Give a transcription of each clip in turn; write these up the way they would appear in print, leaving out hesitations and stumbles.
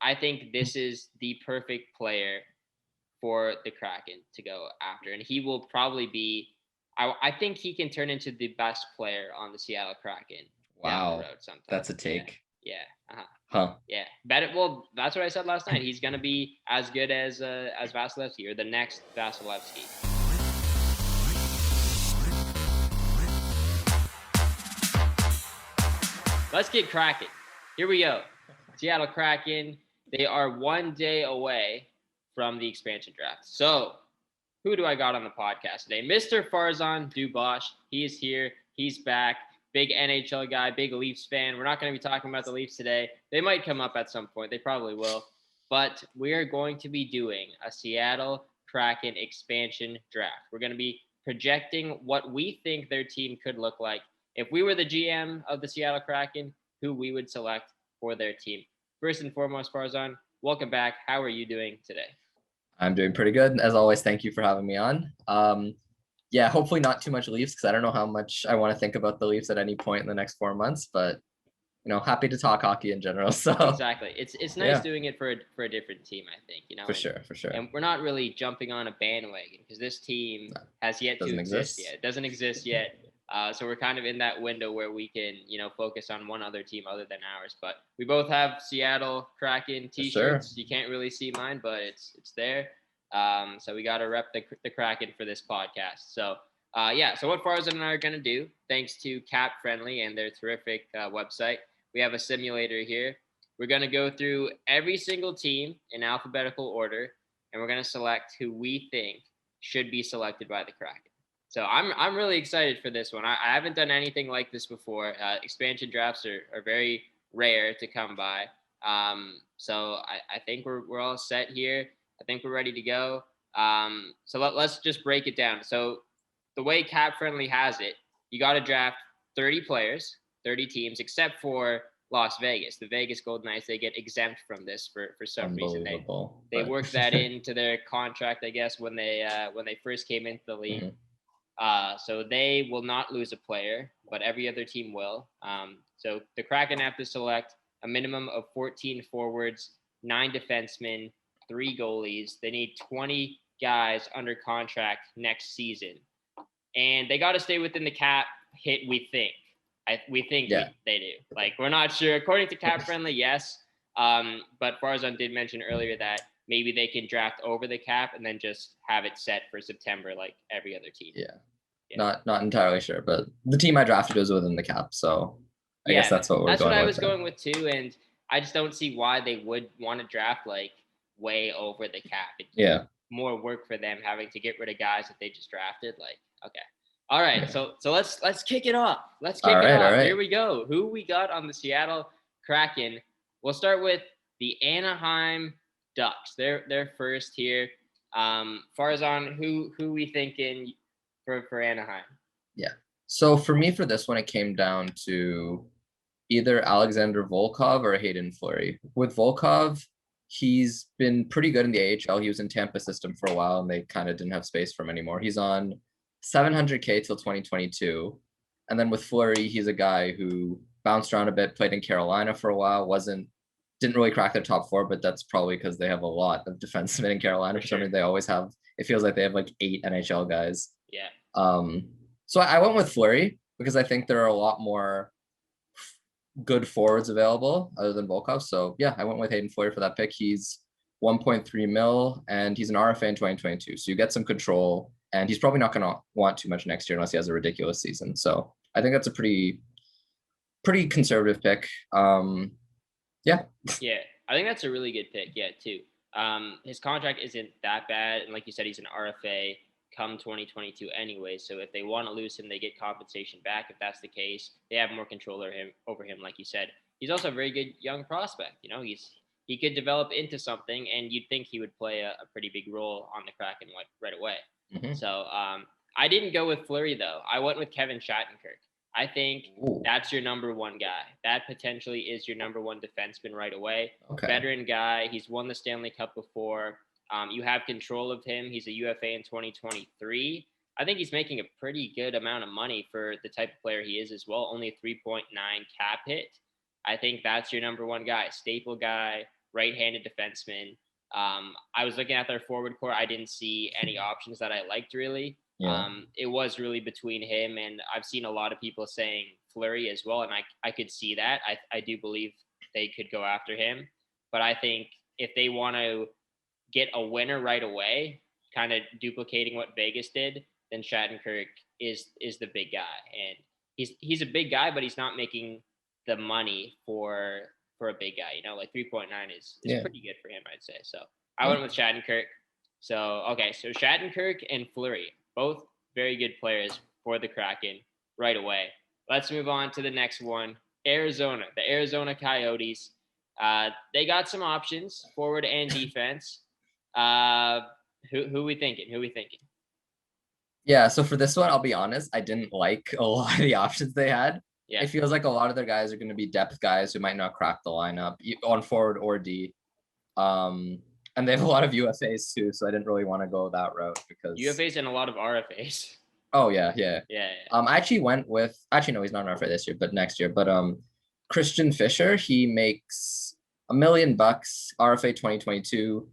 I think this is the perfect player for the Kraken to go after. And he will probably be, I think he can turn into the best player on the Seattle Kraken down the road sometime. That's a take. Yeah. Uh-huh. Huh. Yeah. Well, that's what I said last night. He's going to be as good as Vasilevskiy, or the next Vasilevskiy. Let's get cracking. Here we go. Seattle Kraken. They are 1 day away from the expansion draft. So, who do I got on the podcast today? Mr. Farzan Dubosh. He's here. He's back. Big NHL guy, big Leafs fan. We're not going to be talking about the Leafs today. They might come up at some point. They probably will. But we are going to be doing a Seattle Kraken expansion draft. We're going to be projecting what we think their team could look like if we were the GM of the Seattle Kraken, who we would select for their team. First and foremost, Farzan, welcome back. How are you doing today? I'm doing pretty good. As always, thank you for having me on. Yeah, hopefully not too much Leafs, because I don't know how much I want to think about the Leafs at any point in the next 4 months, but happy to talk hockey in general. So exactly, it's nice doing it for a different team, I think. For sure. And we're not really jumping on a bandwagon, because this team has yet to exist yet. It doesn't exist yet. So we're kind of in that window where we can, focus on one other team other than ours. But we both have Seattle Kraken t-shirts. Sure. You can't really see mine, but it's there. So we got to rep the Kraken for this podcast. So, so what Farzan and I are going to do, thanks to Cap Friendly and their terrific website, we have a simulator here. We're going to go through every single team in alphabetical order, and we're going to select who we think should be selected by the Kraken. So I'm really excited for this one. I haven't done anything like this before. Expansion drafts are very rare to come by. So I think we're all set here. I think we're ready to go. So let's just break it down. So the way Cap Friendly has it, you got to draft 30 players, 30 teams, except for Las Vegas. The Vegas Golden Knights, they get exempt from this for some reason. They work that into their contract, I guess, when they first came into the league. Mm-hmm. So they will not lose a player, but every other team will. So the Kraken have to select a minimum of 14 forwards, 9 defensemen, 3 goalies. They need 20 guys under contract next season. And they got to stay within the cap hit, we think. We think they do. Like, we're not sure. According to Cap Friendly, yes. But Farzan did mention earlier that maybe they can draft over the cap and then just have it set for September like every other team. Yeah. Not entirely sure, but the team I drafted was within the cap, so I guess that's what we're going with. That's what I was going with too, and I just don't see why they would want to draft like way over the cap. It's more work for them having to get rid of guys that they just drafted. Like, okay. All right, so let's kick it off. All right. Here we go. Who we got on the Seattle Kraken? We'll start with the Anaheim Ducks. They're first here. Farzan, who we thinking for Anaheim? Yeah. So for me, for this one, it came down to either Alexander Volkov or Hayden Fleury. With Volkov, he's been pretty good in the AHL. He was in Tampa system for a while, and they kind of didn't have space for him anymore. He's on $700K till 2022. And then with Fleury, he's a guy who bounced around a bit, played in Carolina for a while, didn't really crack their top 4, but that's probably because they have a lot of defensemen in Carolina. For some reason, they always have, it feels like they have like 8 NHL guys. Yeah. So I went with Fleury because I think there are a lot more good forwards available other than Volkov. So yeah, I went with Hayden Fleury for that pick. He's 1.3 mil and he's an RFA in 2022. So you get some control, and he's probably not going to want too much next year unless he has a ridiculous season. So I think that's a pretty conservative pick. Yeah, I think that's a really good pick. Yeah, too. His contract isn't that bad, and like you said, he's an RFA come 2022 anyway. So if they want to lose him, they get compensation back. If that's the case, they have more control over him. Like you said, he's also a very good young prospect. He could develop into something, and you'd think he would play a pretty big role on the Kraken right away. Mm-hmm. So I didn't go with Fleury though. I went with Kevin Shattenkirk. I think that's your number one guy. That potentially is your number one defenseman right away. Okay. Veteran guy. He's won the Stanley Cup before. You have control of him. He's a UFA in 2023. I think he's making a pretty good amount of money for the type of player he is as well. Only a 3.9 cap hit. I think that's your number one guy. Staple guy. right-handed defenseman. I was looking at their forward core. I didn't see any options that I liked really. Yeah. It was really between him, and I've seen a lot of people saying Fleury as well, and I could see that. I do believe they could go after him, but I think if they want to get a winner right away, kind of duplicating what Vegas did, then Shattenkirk is the big guy, and he's a big guy, but he's not making the money for a big guy. You know, like 3.9 is pretty good for him, I'd say. So I went with Shattenkirk. So okay, so Shattenkirk and Fleury, both very good players for the Kraken right away. Let's move on to the next one. Arizona, the Arizona Coyotes. They got some options, forward and defense. Who we thinking? Yeah, so for this one, I'll be honest, I didn't like a lot of the options they had. Yeah. It feels like a lot of their guys are going to be depth guys who might not crack the lineup on forward or D. And they have a lot of UFAs too, so I didn't really want to go that route because UFAs and a lot of RFAs. Oh yeah. I actually went with no, he's not an RFA this year, but next year. But Christian Fischer, he makes $1 million RFA 2022.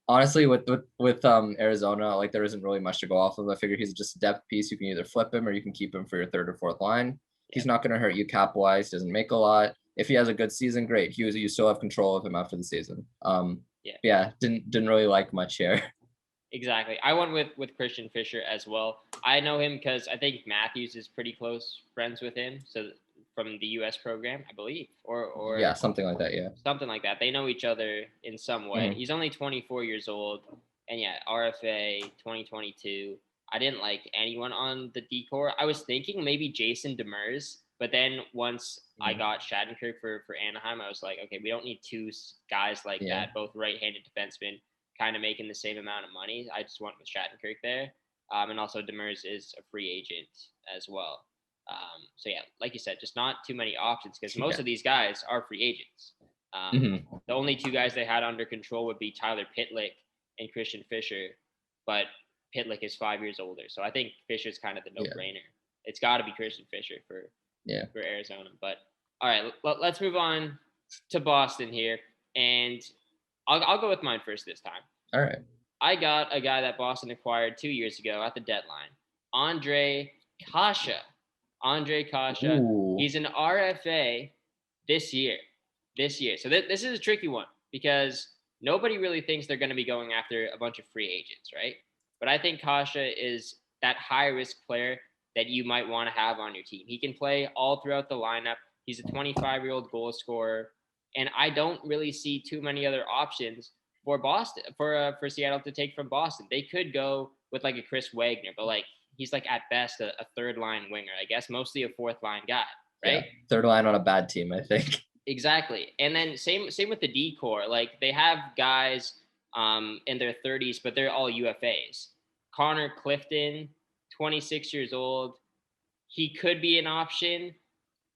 Honestly, with Arizona, like there isn't really much to go off of. I figure he's just a depth piece. You can either flip him or you can keep him for your third or fourth line. He's not going to hurt you cap wise. Doesn't make a lot. If he has a good season, great. You still have control of him after the season. Didn't really like much here. Exactly. I went with Christian Fischer as well. I know him because I think Matthews is pretty close friends with him. So from the U.S. program, I believe, or yeah, something like that. Yeah, something like that. They know each other in some way. Mm-hmm. He's only 24 years old, and RFA 2022. I didn't like anyone on the decor. I was thinking maybe Jason Demers, but then once I got Shattenkirk for Anaheim, I was like, okay, we don't need two guys like that, both right-handed defensemen, kind of making the same amount of money. I just went with Shattenkirk there, and also Demers is a free agent as well. So yeah, like you said, just not too many options because most of these guys are free agents. The only two guys they had under control would be Tyler Pitlick and Christian Fischer, but Pitlick is 5 years older, so I think Fisher's kind of the no-brainer. It's got to be Christian Fischer for Arizona. But all right, let's move on to Boston here, and I'll go with mine first this time. All right, I got a guy that Boston acquired 2 years ago at the deadline, Ondrej Kase. Ooh. He's an RFA this year. So this is a tricky one because nobody really thinks they're going to be going after a bunch of free agents, right? But I think Kase is that high-risk player that you might want to have on your team. He can play all throughout the lineup. He's a 25-year-old goal scorer, and I don't really see too many other options for Boston, for Seattle to take from Boston. They could go with like a Chris Wagner, but like he's like at best a third-line winger, I guess, mostly a fourth-line guy, right? Yeah, third line on a bad team, I think. Exactly. And then same with the D-core. Like they have guys in their 30s, but they're all UFAs. Connor Clifton, 26 years old. He could be an option,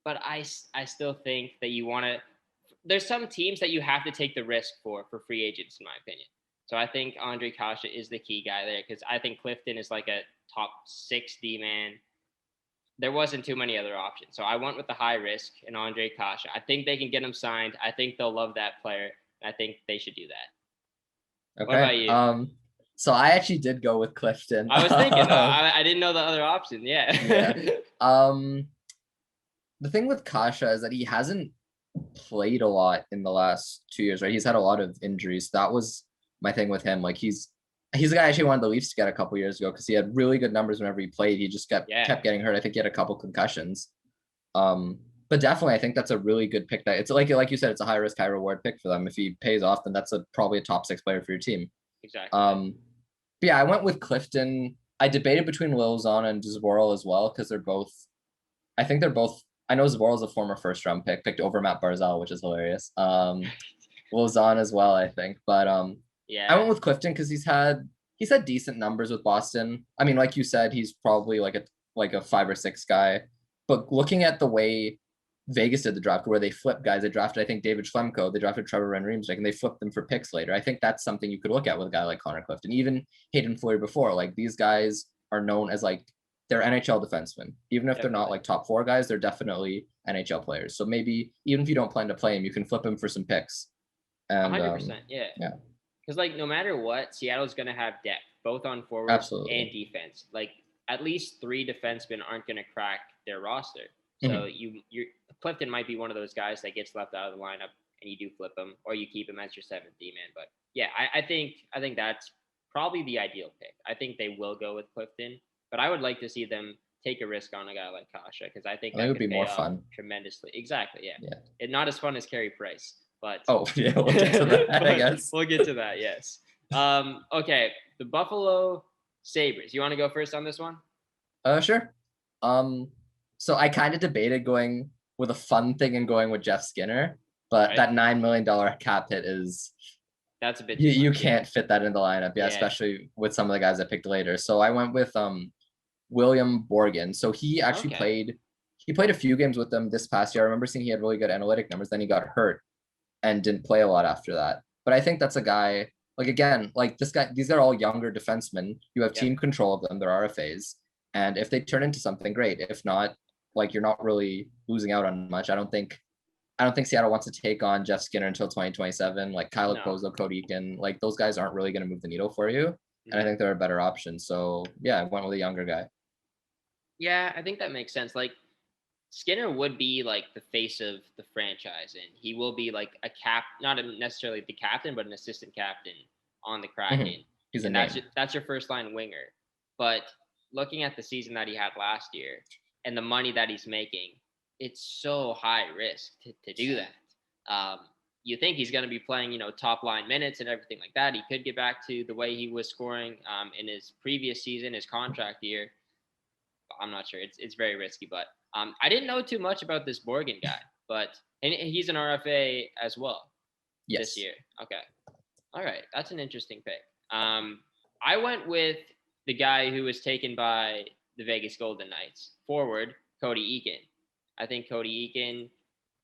but I still think that you want to – there's some teams that you have to take the risk for free agents, in my opinion. So I think Ondrej Kase is the key guy there because I think Clifton is like a top 6 D-man. There wasn't too many other options. So I went with the high risk and Ondrej Kase. I think they can get him signed. I think they'll love that player. I think they should do that. Okay. What about you? So I actually did go with Clifton. I was thinking, I didn't know the other option. Yeah. The thing with Kase is that he hasn't played a lot in the last 2 years, right? He's had a lot of injuries. That was my thing with him. Like he's a guy I actually wanted the Leafs to get a couple years ago because he had really good numbers whenever he played. He just kept getting hurt. I think he had a couple concussions. But definitely, I think that's a really good pick. That it's like you said, it's a high risk, high reward pick for them. If he pays off, then that's probably a top 6 player for your team. Exactly. But yeah, I went with Clifton. I debated between Lozon and Zboril as well because they're both. I think they're both. I know Zboril is a former first-round picked over Matt Barzal, which is hilarious. Lozon as well, I think, but I went with Clifton because he's had decent numbers with Boston. I mean, like you said, he's probably like a 5 or 6 guy. But looking at the way Vegas did the draft, where they flipped guys, they drafted, I think, David Schlemko, they drafted Trevor Van-Riemsdyk, and they flipped them for picks later. I think that's something you could look at with a guy like Connor Clifton, even Hayden Fleury before. Like these guys are known as like they're NHL defensemen. Even if they're not like top 4 guys, they're definitely NHL players. So maybe even if you don't plan to play him, you can flip him for some picks. And 100%, yeah. Yeah. Because like no matter what, Seattle's gonna have depth both on forwards Absolutely. and defense. Like at least 3 defensemen aren't gonna crack their roster. So you're Clifton might be one of those guys that gets left out of the lineup and you do flip him or you keep him as your 7th D-man. But yeah, I think that's probably the ideal pick. I think they will go with Clifton, but I would like to see them take a risk on a guy like Kasha because I think that would could be pay more off fun. tremendously. Exactly, yeah. Yeah. It's not as fun as Carey Price, but we'll get to that. I guess we'll get to that. Yes. Okay, the Buffalo Sabres. You want to go first on this one? Sure. So I kind of debated going with a fun thing and going with Jeff Skinner, but that $9 million cap hit is that's a bit. You can't fit that in the lineup, especially with some of the guys I picked later. So I went with William Borgen. So he actually played a few games with them this past year. I remember seeing he had really good analytic numbers. Then he got hurt and didn't play a lot after that. But I think that's a guy, like, again, like this guy, these are all younger defensemen. You have team control of them. They're RFAs. And if they turn into something, great. If not, like, you're not really losing out on much. I don't think Seattle wants to take on Jeff Skinner until 2027. Like Kyle Okposo, Cody Eagan, like those guys aren't really going to move the needle for you. And I think they're a better option. So yeah, I went with a younger guy. Yeah, I think that makes sense. Like Skinner would be like the face of the franchise, and he will be like not necessarily the captain, but an assistant captain on the Kraken. He's and that's your first line winger. But looking at the season that he had last year and the money that he's making, it's so high risk to do that. You think he's going to be playing, top line minutes and everything like that. He could get back to the way he was scoring in his previous season, his contract year. I'm not sure. It's very risky, but I didn't know too much about this Borgen guy, and he's an RFA as well this year. Okay. All right. That's an interesting pick. I went with the guy who was taken by the Vegas Golden Knights, forward Cody Eagan. I think Cody Eagan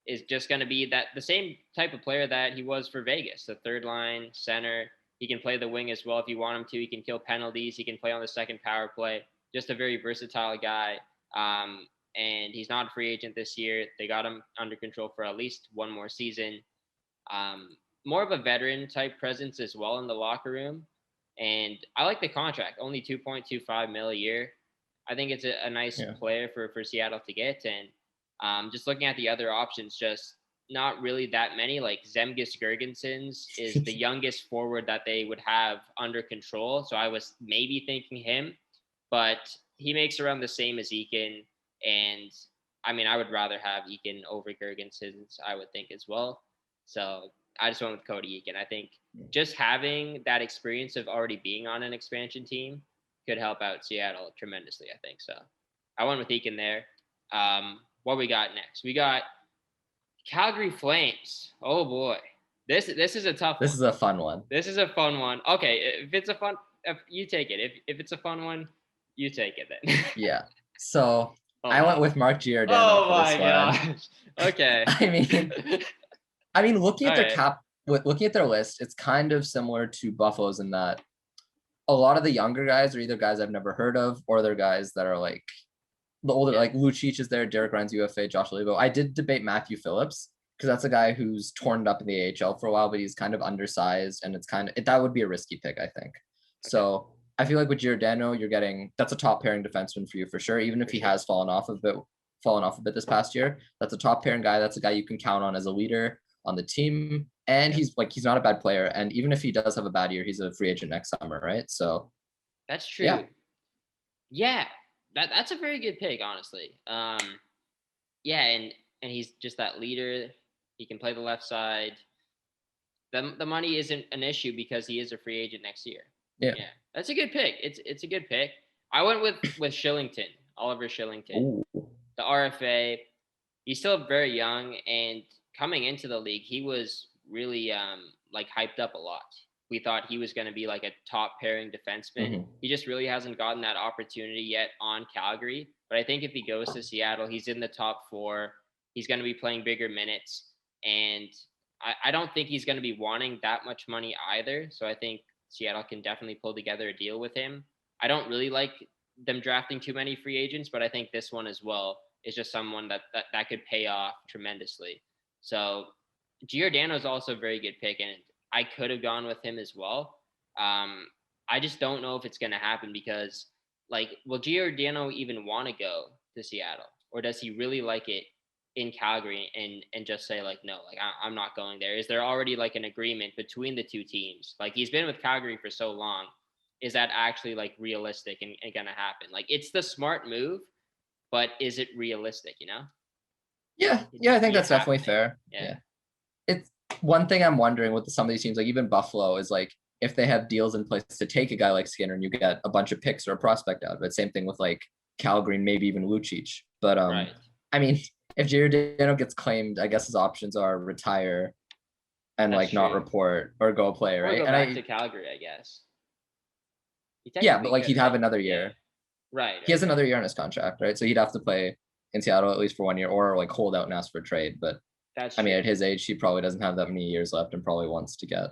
is just going to be the same type of player that he was for Vegas, the third line center. He can play the wing as well if you want him to. He can kill penalties. He can play on the second power play. Just a very versatile guy. And he's not a free agent this year. They got him under control for at least one more season. More of a veteran type presence as well in the locker room. And I like the contract, only $2.25 million a year. I think it's a nice player for Seattle to get. And just looking at the other options, just not really that many. Like Zemgus Girgensons is the youngest forward that they would have under control. So I was maybe thinking him, but he makes around the same as Eakin. And I mean, I would rather have Eakin over Girgensons, I would think as well. So I just went with Cody Eagan. I think just having that experience of already being on an expansion team could help out Seattle tremendously, I think. So I went with Eakin there. What we got next? We got Calgary Flames. Oh boy. This is a tough one. This is a fun one. This is a fun one. Okay, if you take it. If it's a fun one, you take it then. Yeah. So I went with Mark Giordano. Oh my gosh. Okay. I mean, looking at their list, it's kind of similar to Buffalo's in that a lot of the younger guys are either guys I've never heard of or they're guys that are like the older, like Lucic is there, Derek Ryan's UFA, Josh Olivo. I did debate Matthew Phillips because that's a guy who's torn up in the AHL for a while, but he's kind of undersized, and it's that would be a risky pick, I think. Okay. So I feel like with Giordano, that's a top pairing defenseman for you for sure. Even if he has fallen off a bit this past year, that's a top pairing guy. That's a guy you can count on as a leader on the team. And he's not a bad player. And even if he does have a bad year, he's a free agent next summer, right? So that's true. Yeah. That's a very good pick, honestly. And he's just that leader. He can play the left side. The money isn't an issue because he is a free agent next year. Yeah. That's a good pick. It's a good pick. I went with Shillington, Oliver Shillington. Ooh. The RFA. He's still very young, and coming into the league, he was really hyped up a lot. We thought he was going to be like a top pairing defenseman. Mm-hmm. He just really hasn't gotten that opportunity yet on Calgary. But I think if he goes to Seattle, he's in the top 4. He's going to be playing bigger minutes. And I don't think he's going to be wanting that much money either. So I think Seattle can definitely pull together a deal with him. I don't really like them drafting too many free agents, but I think this one as well is just someone that could pay off tremendously. So Giordano is also a very good pick, and I could have gone with him as well. I just don't know if it's going to happen because, like, will Giordano even want to go to Seattle, or does he really like it in Calgary and just say like, no, like I'm not going there? Is there already like an agreement between the two teams? Like, he's been with Calgary for so long. Is that actually like realistic and going to happen? Like, it's the smart move, but is it realistic? Yeah, I think that's definitely fair. Yeah. It's one thing I'm wondering with some of these teams, like even Buffalo, is like if they have deals in place to take a guy like Skinner and you get a bunch of picks or a prospect out of it. Same thing with like Calgary and maybe even Lucic. But Right. I mean, if Giordano gets claimed, I guess his options are retire and That's like true. not report or go play, right? Or go and back to Calgary, I guess. Yeah, but like he'd have another year. Yeah. Right. He has another year on his contract, right? So he'd have to play in Seattle at least for 1 year or like hold out and ask for a trade. But that's I mean, at his age, he probably doesn't have that many years left and probably wants to get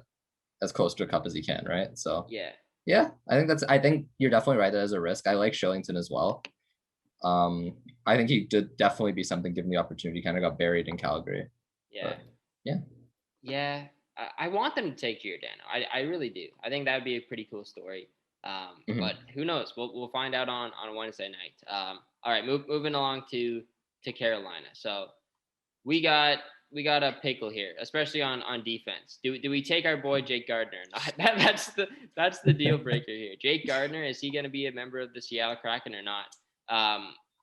as close to a cup as he can, right? So yeah, I think you're definitely right. That is a risk. I like Shillington as well. I think he did definitely be something given the opportunity. Kind of got buried in Calgary. Yeah. But, yeah. I want them to take Giordano. I really do. I think that would be a pretty cool story. But who knows? We'll find out on Wednesday night. All right, moving along to Carolina. So we got a pickle here, especially on defense. Do we take our boy Jake Gardiner or not? That's the deal breaker here. Jake Gardiner, is he going to be a member of the Seattle Kraken or not?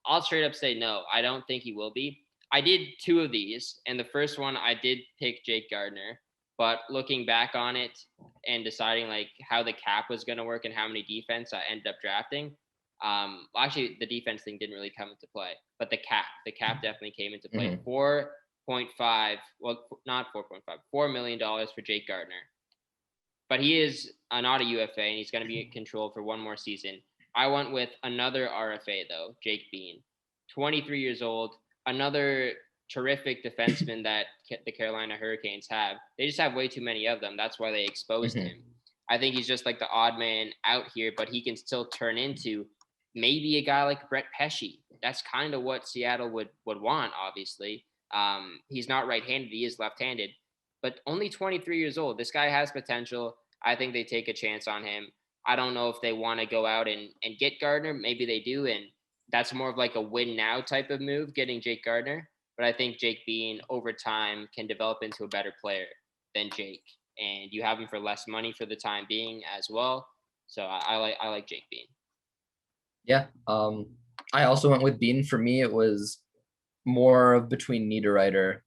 I'll straight up say no. I don't think he will be. I did 2 of these, and the first one I did pick Jake Gardiner, but looking back on it and deciding like how the cap was going to work and how many defense I ended up drafting. Actually, the defense thing didn't really come into play, but the cap definitely came into play. 4.5, well, not 4.5, $4 million for Jake Gardiner. But he is not a UFA, and he's going to be controlled for 1 more season. I went with another RFA, though, Jake Bean, 23 years old, another terrific defenseman that the Carolina Hurricanes have. They just have way too many of them. That's why they exposed him. I think he's just like the odd man out here, but he can still turn into maybe a guy like Brett Pesce. That's kind of what Seattle would want, obviously. He's not right-handed. He is left-handed, but only 23 years old. This guy has potential. I think they take a chance on him. I don't know if they want to go out and get Gardner. Maybe they do, and that's more of like a win now type of move, getting Jake Gardner. But I think Jake Bean over time can develop into a better player than Jake, and you have him for less money for the time being as well. So I like Jake Bean. Yeah, I also went with Bean. For me, it was more of between Niederreiter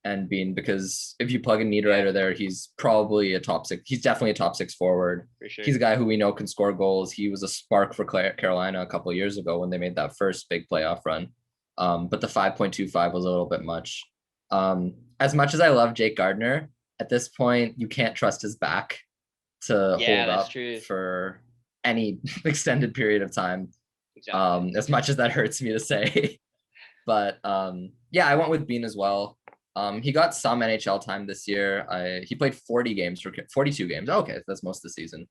and Bean, because if you plug in Niederreiter there, he's probably a top 6. He's definitely a top 6 forward. For sure. He's a guy who we know can score goals. He was a spark for Carolina a couple of years ago when they made that first big playoff run. But the 5.25 was a little bit much. As much as I love Jake Gardiner, at this point, you can't trust his back to hold up for any extended period of time. Exactly. As much as that hurts me to say. But yeah, I went with Bean as well. He got some NHL time this year. He played 42 games. Okay, that's most of the season.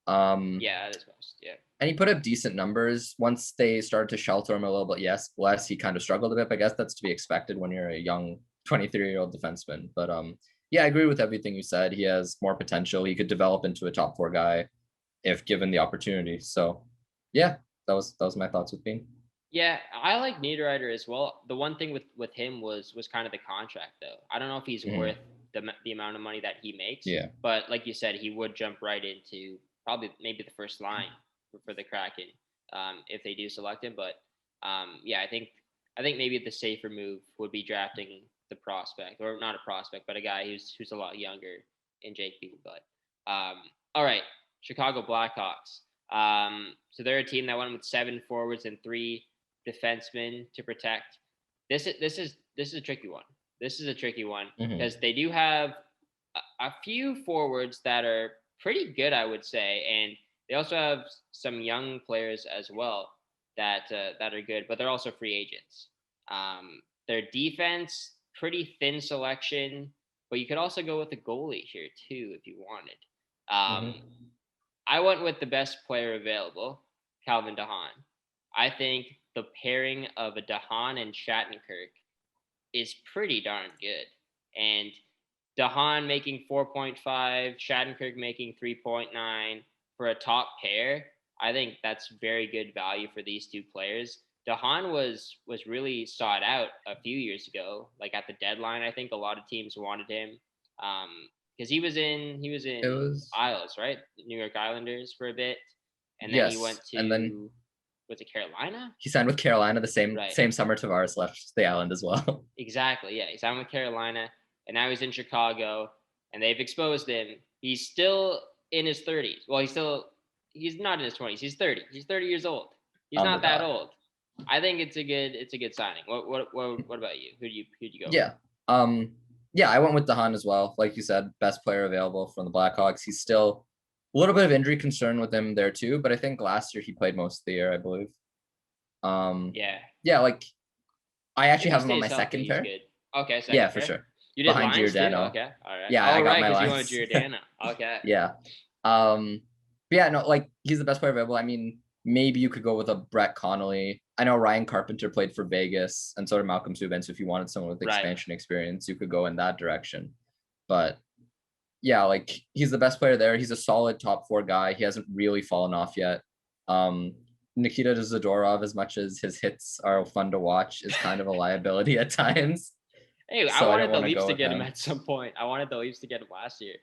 Yeah, that is most. Yeah. And he put up decent numbers. Once they started to shelter him a little bit, less, he kind of struggled a bit. But I guess that's to be expected when you're a young 23-year-old defenseman. But yeah, I agree with everything you said. He has more potential. He could develop into a top 4 guy if given the opportunity. So yeah, that was my thoughts with Bean. Yeah, I like Niederreiter as well. The one thing with him was kind of the contract, though. I don't know if he's worth the amount of money that he makes. Yeah. But like you said, he would jump right into probably maybe the first line for the Kraken if they do select him. But yeah, I think maybe the safer move would be drafting the prospect, or not a prospect, but a guy who's a lot younger in Jake Bean. But all right, Chicago Blackhawks. So they're a team that went with 7 forwards and 3 defensemen to protect. This is a tricky one. This is a tricky one because they do have a few forwards that are pretty good, I would say, and they also have some young players as well that are good, but they're also free agents. Their defense, pretty thin selection, but you could also go with a goalie here too if you wanted. I went with the best player available, Calvin DeHaan. I think the pairing of a DeHaan and Shattenkirk is pretty darn good. And Haan making 4.5, Shattenkirk making 3.9 for a top pair. I think that's very good value for these two players. Haan was really sought out a few years ago, like at the deadline. I think a lot of teams wanted him because he was in Isles, right? New York Islanders for a bit, and then he went to and then was it Carolina? He signed with Carolina the same summer Tavares left the island as well. Exactly, yeah. He signed with Carolina, and now he's in Chicago, and they've exposed him. He's still in his 30s. Well, he's not in his 20s. He's 30. He's 30 years old. He's not that old. I think it's a good signing. What about you? Who'd you go? Yeah. Yeah, I went with Haan as well. Like you said, best player available from the Blackhawks. He's still a little bit of injury concern with him there too, but I think last year he played most of the year, I believe. Yeah, like I actually have him on my second pair. Okay, second pair? For sure. You did behind Giordano. Okay, all right. Yeah, I got my lines. You wanted Giordano. Okay. Yeah. But yeah, no, like he's the best player available. I mean, maybe you could go with a Brett Connolly. I know Ryan Carpenter played for Vegas, and so did Malcolm Subban. So if you wanted someone with expansion experience, you could go in that direction. But yeah, like he's the best player there. He's a solid top 4 guy. He hasn't really fallen off yet. Nikita Zadorov, as much as his hits are fun to watch, is kind of a liability at times. Hey, so I wanted the Leafs to get him at some point. I wanted the Leafs to get him last year.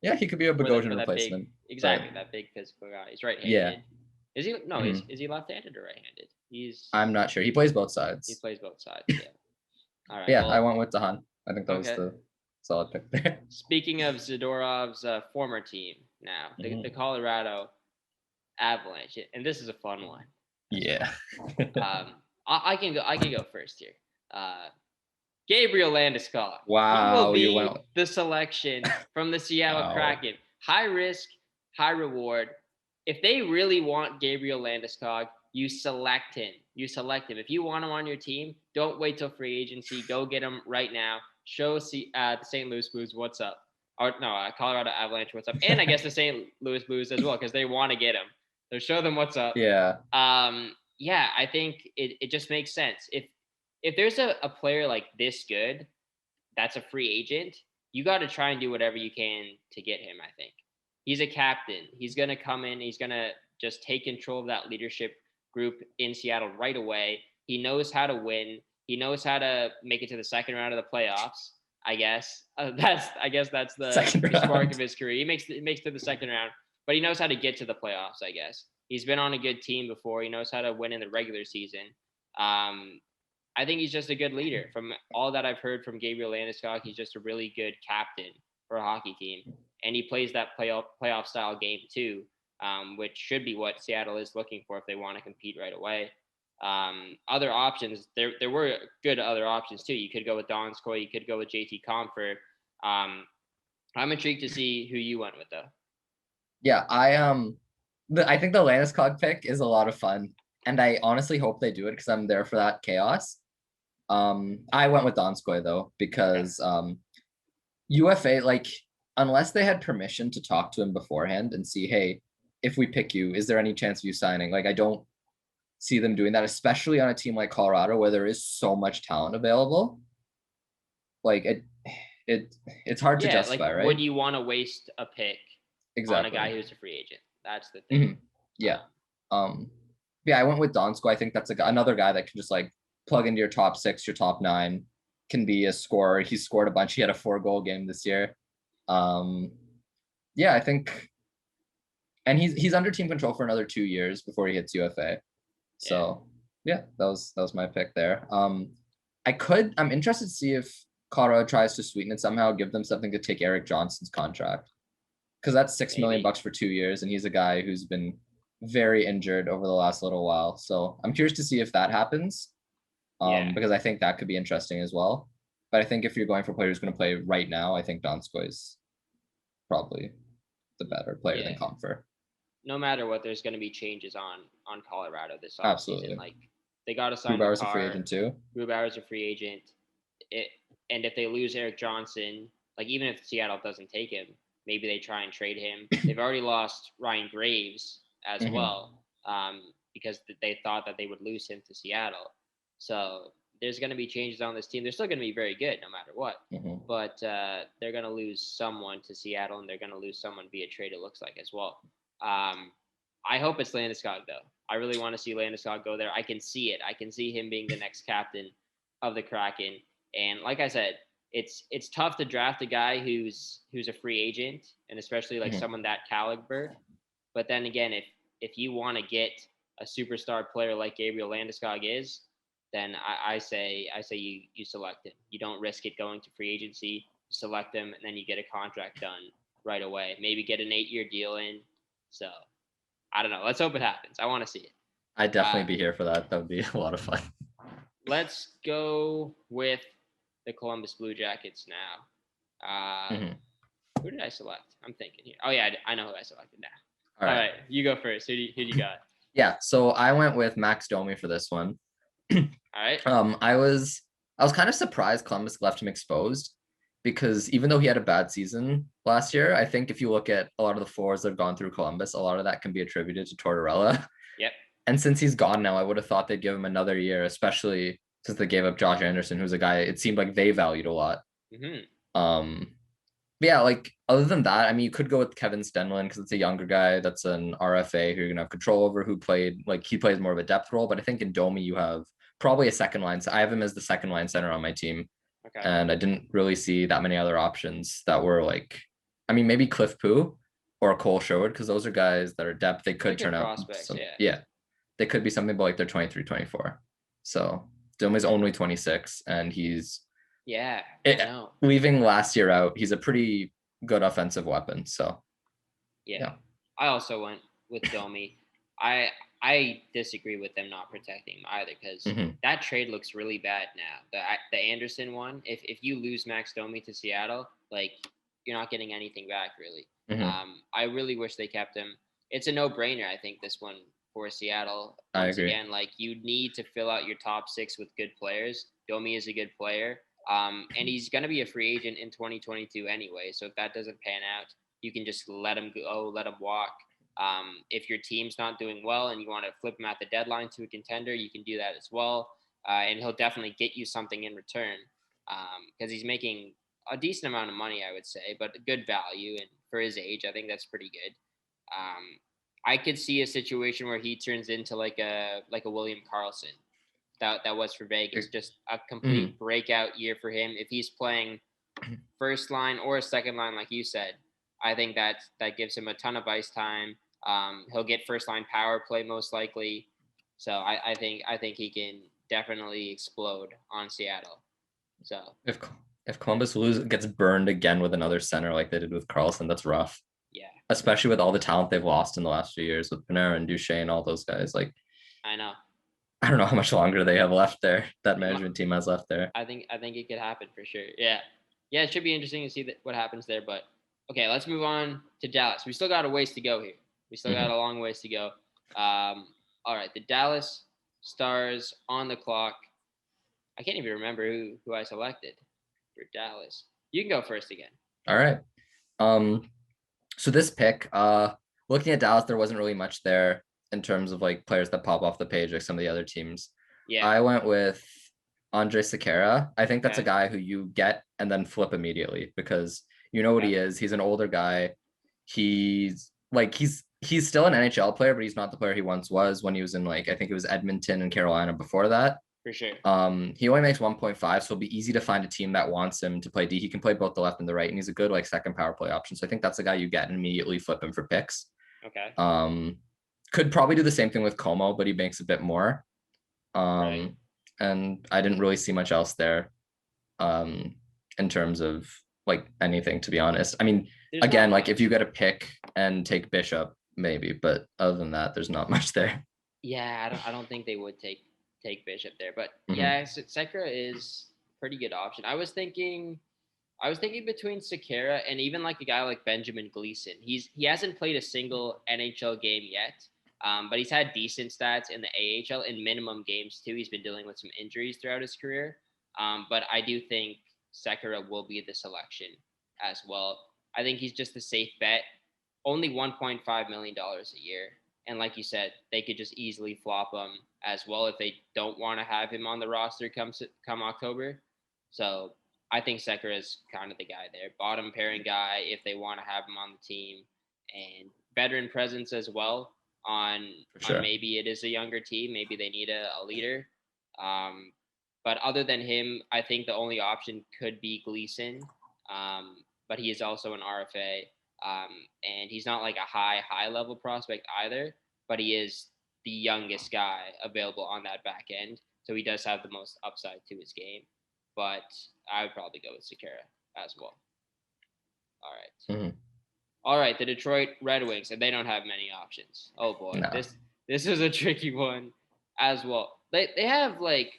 Yeah, he could be a Bogosian replacement. That big physical guy. He's right-handed. Yeah. Is he? No, is he left-handed or right-handed? I'm not sure. He plays both sides. He plays both sides. Yeah. All right. Yeah, I went with Haan. I think that was the solid pick there. Speaking of Zadorov's former team, now the Colorado Avalanche, and this is a fun one. Yeah. I can go first here. Gabriel Landeskog. Wow. He will be the selection from the Seattle Kraken. High risk, high reward. If they really want Gabriel Landeskog, you select him. If you want him on your team, don't wait till free agency. Go get him right now. Show the St. Louis Blues what's up. Or no, Colorado Avalanche what's up. And I guess the St. Louis Blues as well, because they want to get him. So show them what's up. Yeah. Yeah, I think it just makes sense. If there's a player like this good, that's a free agent, you got to try and do whatever you can to get him, I think. He's a captain. He's going to come in. He's going to just take control of that leadership group in Seattle right away. He knows how to win. He knows how to make it to the second round of the playoffs, I guess. That's the spark of his career. He makes to the second round, but he knows how to get to the playoffs, I guess. He's been on a good team before. He knows how to win in the regular season. I think he's just a good leader. From all that I've heard from Gabriel Landeskog, he's just a really good captain for a hockey team. And he plays that playoff style game too, which should be what Seattle is looking for if they want to compete right away. Other options, there were good other options too. You could go with Donskoy, you could go with JT Compher. I'm intrigued to see who you went with though. Yeah, I think the Landeskog pick is a lot of fun, and I honestly hope they do it because I'm there for that chaos. I went with Donskoy though because UFA, like, unless they had permission to talk to him beforehand and see, hey, if we pick you, is there any chance of you signing? Like, I don't see them doing that, especially on a team like Colorado where there is so much talent available. Like, it's hard to justify, right? Would you want to waste a pick on a guy who's a free agent? That's the thing. Mm-hmm. Yeah. Yeah, I went with Donskoy. I think that's another guy that can just like plug into your top 6, your top 9, can be a scorer. He scored a bunch. He had a 4-goal game this year. Yeah, I think, and he's under team control for another 2 years before he hits UFA. So yeah, that was my pick there. I'm interested to see if Colorado tries to sweeten it somehow, give them something to take Erik Johnson's contract, because that's $6 million for 2 years, and he's a guy who's been very injured over the last little while. So I'm curious to see if that happens, because I think that could be interesting as well. But I think if you're going for a player who's going to play right now, I think Donskoy is probably the better player than Compher. No matter what, there's going to be changes on Colorado this offseason. Absolutely. Like, they got to sign Grubauer's a free agent too. Grubauer's a free agent. And if they lose Erik Johnson, like, even if Seattle doesn't take him, maybe they try and trade him. They've already lost Ryan Graves as well, because they thought that they would lose him to Seattle. So there's going to be changes on this team. They're still going to be very good no matter what. But they're going to lose someone to Seattle, and they're going to lose someone via trade, it looks like, as well. I hope it's Landeskog, though. I really want to see Landeskog go there. I can see it. I can see him being the next captain of the Kraken. And like I said, it's tough to draft a guy who's a free agent, and especially like someone that caliber. But then again, if you want to get a superstar player like Gabriel Landeskog is, then I say you select him. You don't risk it going to free agency. You select him, and then you get a contract done right away. Maybe get an 8-year deal in. So I don't know. Let's hope it happens. I want to see it. I'd definitely be here for that. That would be a lot of fun. Let's go with the Columbus Blue Jackets now. Who did I select? I'm thinking here. Oh, yeah, I know who I selected now. All right. You go first. Who do you got? Yeah, so I went with Max Domi for this one. All right. I was kind of surprised Columbus left him exposed, because even though he had a bad season last year, I think if you look at a lot of the forwards that have gone through Columbus, a lot of that can be attributed to Tortorella. Yep. And since he's gone now, I would have thought they'd give him another year, especially since they gave up Josh Anderson, who's a guy it seemed like they valued a lot. But yeah, like other than that, I mean, you could go with Kevin Stenlund because it's a younger guy that's an RFA who you're gonna have control over, who played like he plays more of a depth role. But I think in Domi you have probably a second line. So I have him as the second line center on my team. Okay. And I didn't really see that many other options that were like, I mean, maybe Cliff Poo or Cole Sherwood, because those are guys that are depth. They could turn out. Yeah. They could be something about like they're 23, 24. So Domi's only 26 and he's leaving last year out. He's a pretty good offensive weapon. So yeah. I also went with Domi. I disagree with them not protecting him either, because that trade looks really bad now. The Anderson one, if you lose Max Domi to Seattle, like you're not getting anything back really. I really wish they kept him. It's a no-brainer, I think, this one for Seattle. Once again, like you need to fill out your top 6 with good players. Domi is a good player. And he's going to be a free agent in 2022 anyway. So if that doesn't pan out, you can just let him go, let him walk. If your team's not doing well and you want to flip him at the deadline to a contender, you can do that as well. And he'll definitely get you something in return, because he's making a decent amount of money, I would say, but good value. And for his age, I think that's pretty good. I could see a situation where he turns into like a William Karlsson that was for Vegas, just a complete breakout year for him. If he's playing first line or second line, like you said, I think that gives him a ton of ice time. He'll get first line power play most likely. So I think he can definitely explode on Seattle. So if Columbus gets burned again with another center like they did with Karlsson, that's rough. Yeah. Especially with all the talent they've lost in the last few years with Panarin and Duchesne, all those guys. Like, I know. I don't know how much longer they have left there. That management team has left there. I think it could happen for sure. Yeah. It should be interesting to see what happens there. But okay, let's move on to Dallas. We still got a ways to go here. We still got a long ways to go. All right, the Dallas Stars on the clock. I can't even remember who I selected for Dallas. You can go first again. All right. So this pick, looking at Dallas, there wasn't really much there in terms of like players that pop off the page like some of the other teams. Yeah. I went with Andre Sekera. I think that's a guy who you get and then flip immediately, because you know what he is. He's an older guy. He's still an NHL player, but he's not the player he once was when he was in like, I think it was Edmonton and Carolina before that. For sure. He only makes 1.5, so it'll be easy to find a team that wants him to play D. He can play both the left and the right, and he's a good like second power play option. So I think that's the guy you get and immediately flip him for picks. Okay. Could probably do the same thing with Como, but he makes a bit more. And I didn't really see much else there, in terms of like anything, to be honest. I mean, again, like if you get a pick and take Bishop, maybe, but other than that, there's not much there. Yeah, I don't think they would take Bishop there, but yeah, Sekera is a pretty good option. I was thinking between Sekera and even like a guy like Benjamin Gleason. He hasn't played a single NHL game yet, but he's had decent stats in the AHL in minimum games too. He's been dealing with some injuries throughout his career, but I do think Sekera will be the selection as well. I think he's just a safe bet. Only $1.5 million a year. And like you said, they could just easily flop him as well if they don't want to have him on the roster come October. So I think Sekera is kind of the guy there, bottom pairing guy if they want to have him on the team, and veteran presence as well on maybe it is a younger team, maybe they need a leader. But other than him, I think the only option could be Gleason, but he is also an RFA, and he's not like a high level prospect either, but he is the youngest guy available on that back end, so he does have the most upside to his game. But I would probably go with Sekera as well. All right. Mm-hmm. All right, the Detroit Red Wings, and they don't have many options. Oh boy, no. This is a tricky one as well. They have like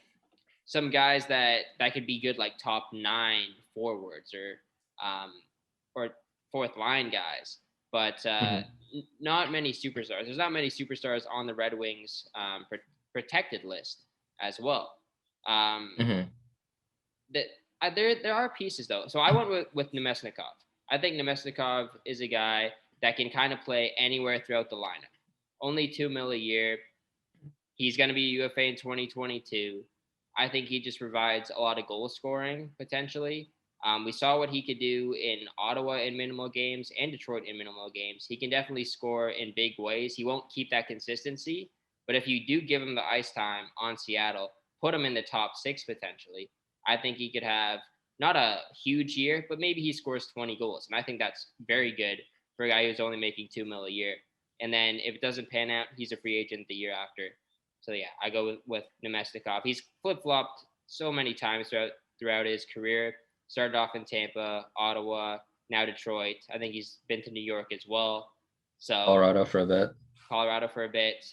some guys that could be good, like top 9 forwards or fourth line guys, but not many superstars. There's not many superstars on the Red Wings protected list as well. There are pieces though. So I went with Nemesnikov. I think Nemesnikov is a guy that can kind of play anywhere throughout the lineup. Only $2 million a year. He's going to be UFA in 2022. I think he just provides a lot of goal scoring potentially. We saw what he could do in Ottawa in minimal games and Detroit in minimal games. He can definitely score in big ways. He won't keep that consistency, but if you do give him the ice time on Seattle, put him in the top 6 potentially, I think he could have not a huge year, but maybe he scores 20 goals. And I think that's very good for a guy who's only making $2 million a year. And then if it doesn't pan out, he's a free agent the year after. So yeah, I go with Nemesnikov. He's flip-flopped so many times throughout his career. Started off in Tampa, Ottawa, now Detroit. I think he's been to New York as well. So Colorado for a bit.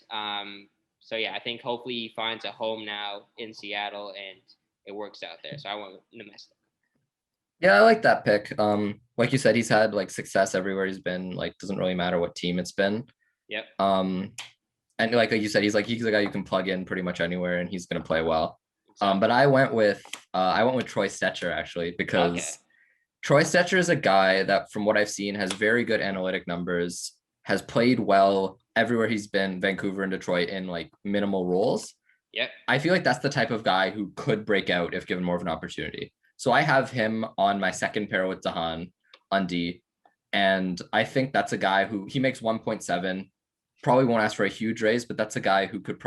So yeah, I think hopefully he finds a home now in Seattle and it works out there. So I went with Nemesnikov. Yeah, I like that pick. Like you said, he's had like success everywhere he's been. Like, doesn't really matter what team it's been. Yep. And like you said, he's a guy you can plug in pretty much anywhere, and he's gonna play well. Exactly. But I went with Troy Stecher actually, because Troy Stecher is a guy that, from what I've seen, has very good analytic numbers, has played well everywhere he's been, Vancouver and Detroit, in like minimal roles. Yep. I feel like that's the type of guy who could break out if given more of an opportunity. So I have him on my second pair with Haan on D. And I think that's a guy who, he makes 1.7, probably won't ask for a huge raise, but that's a guy who could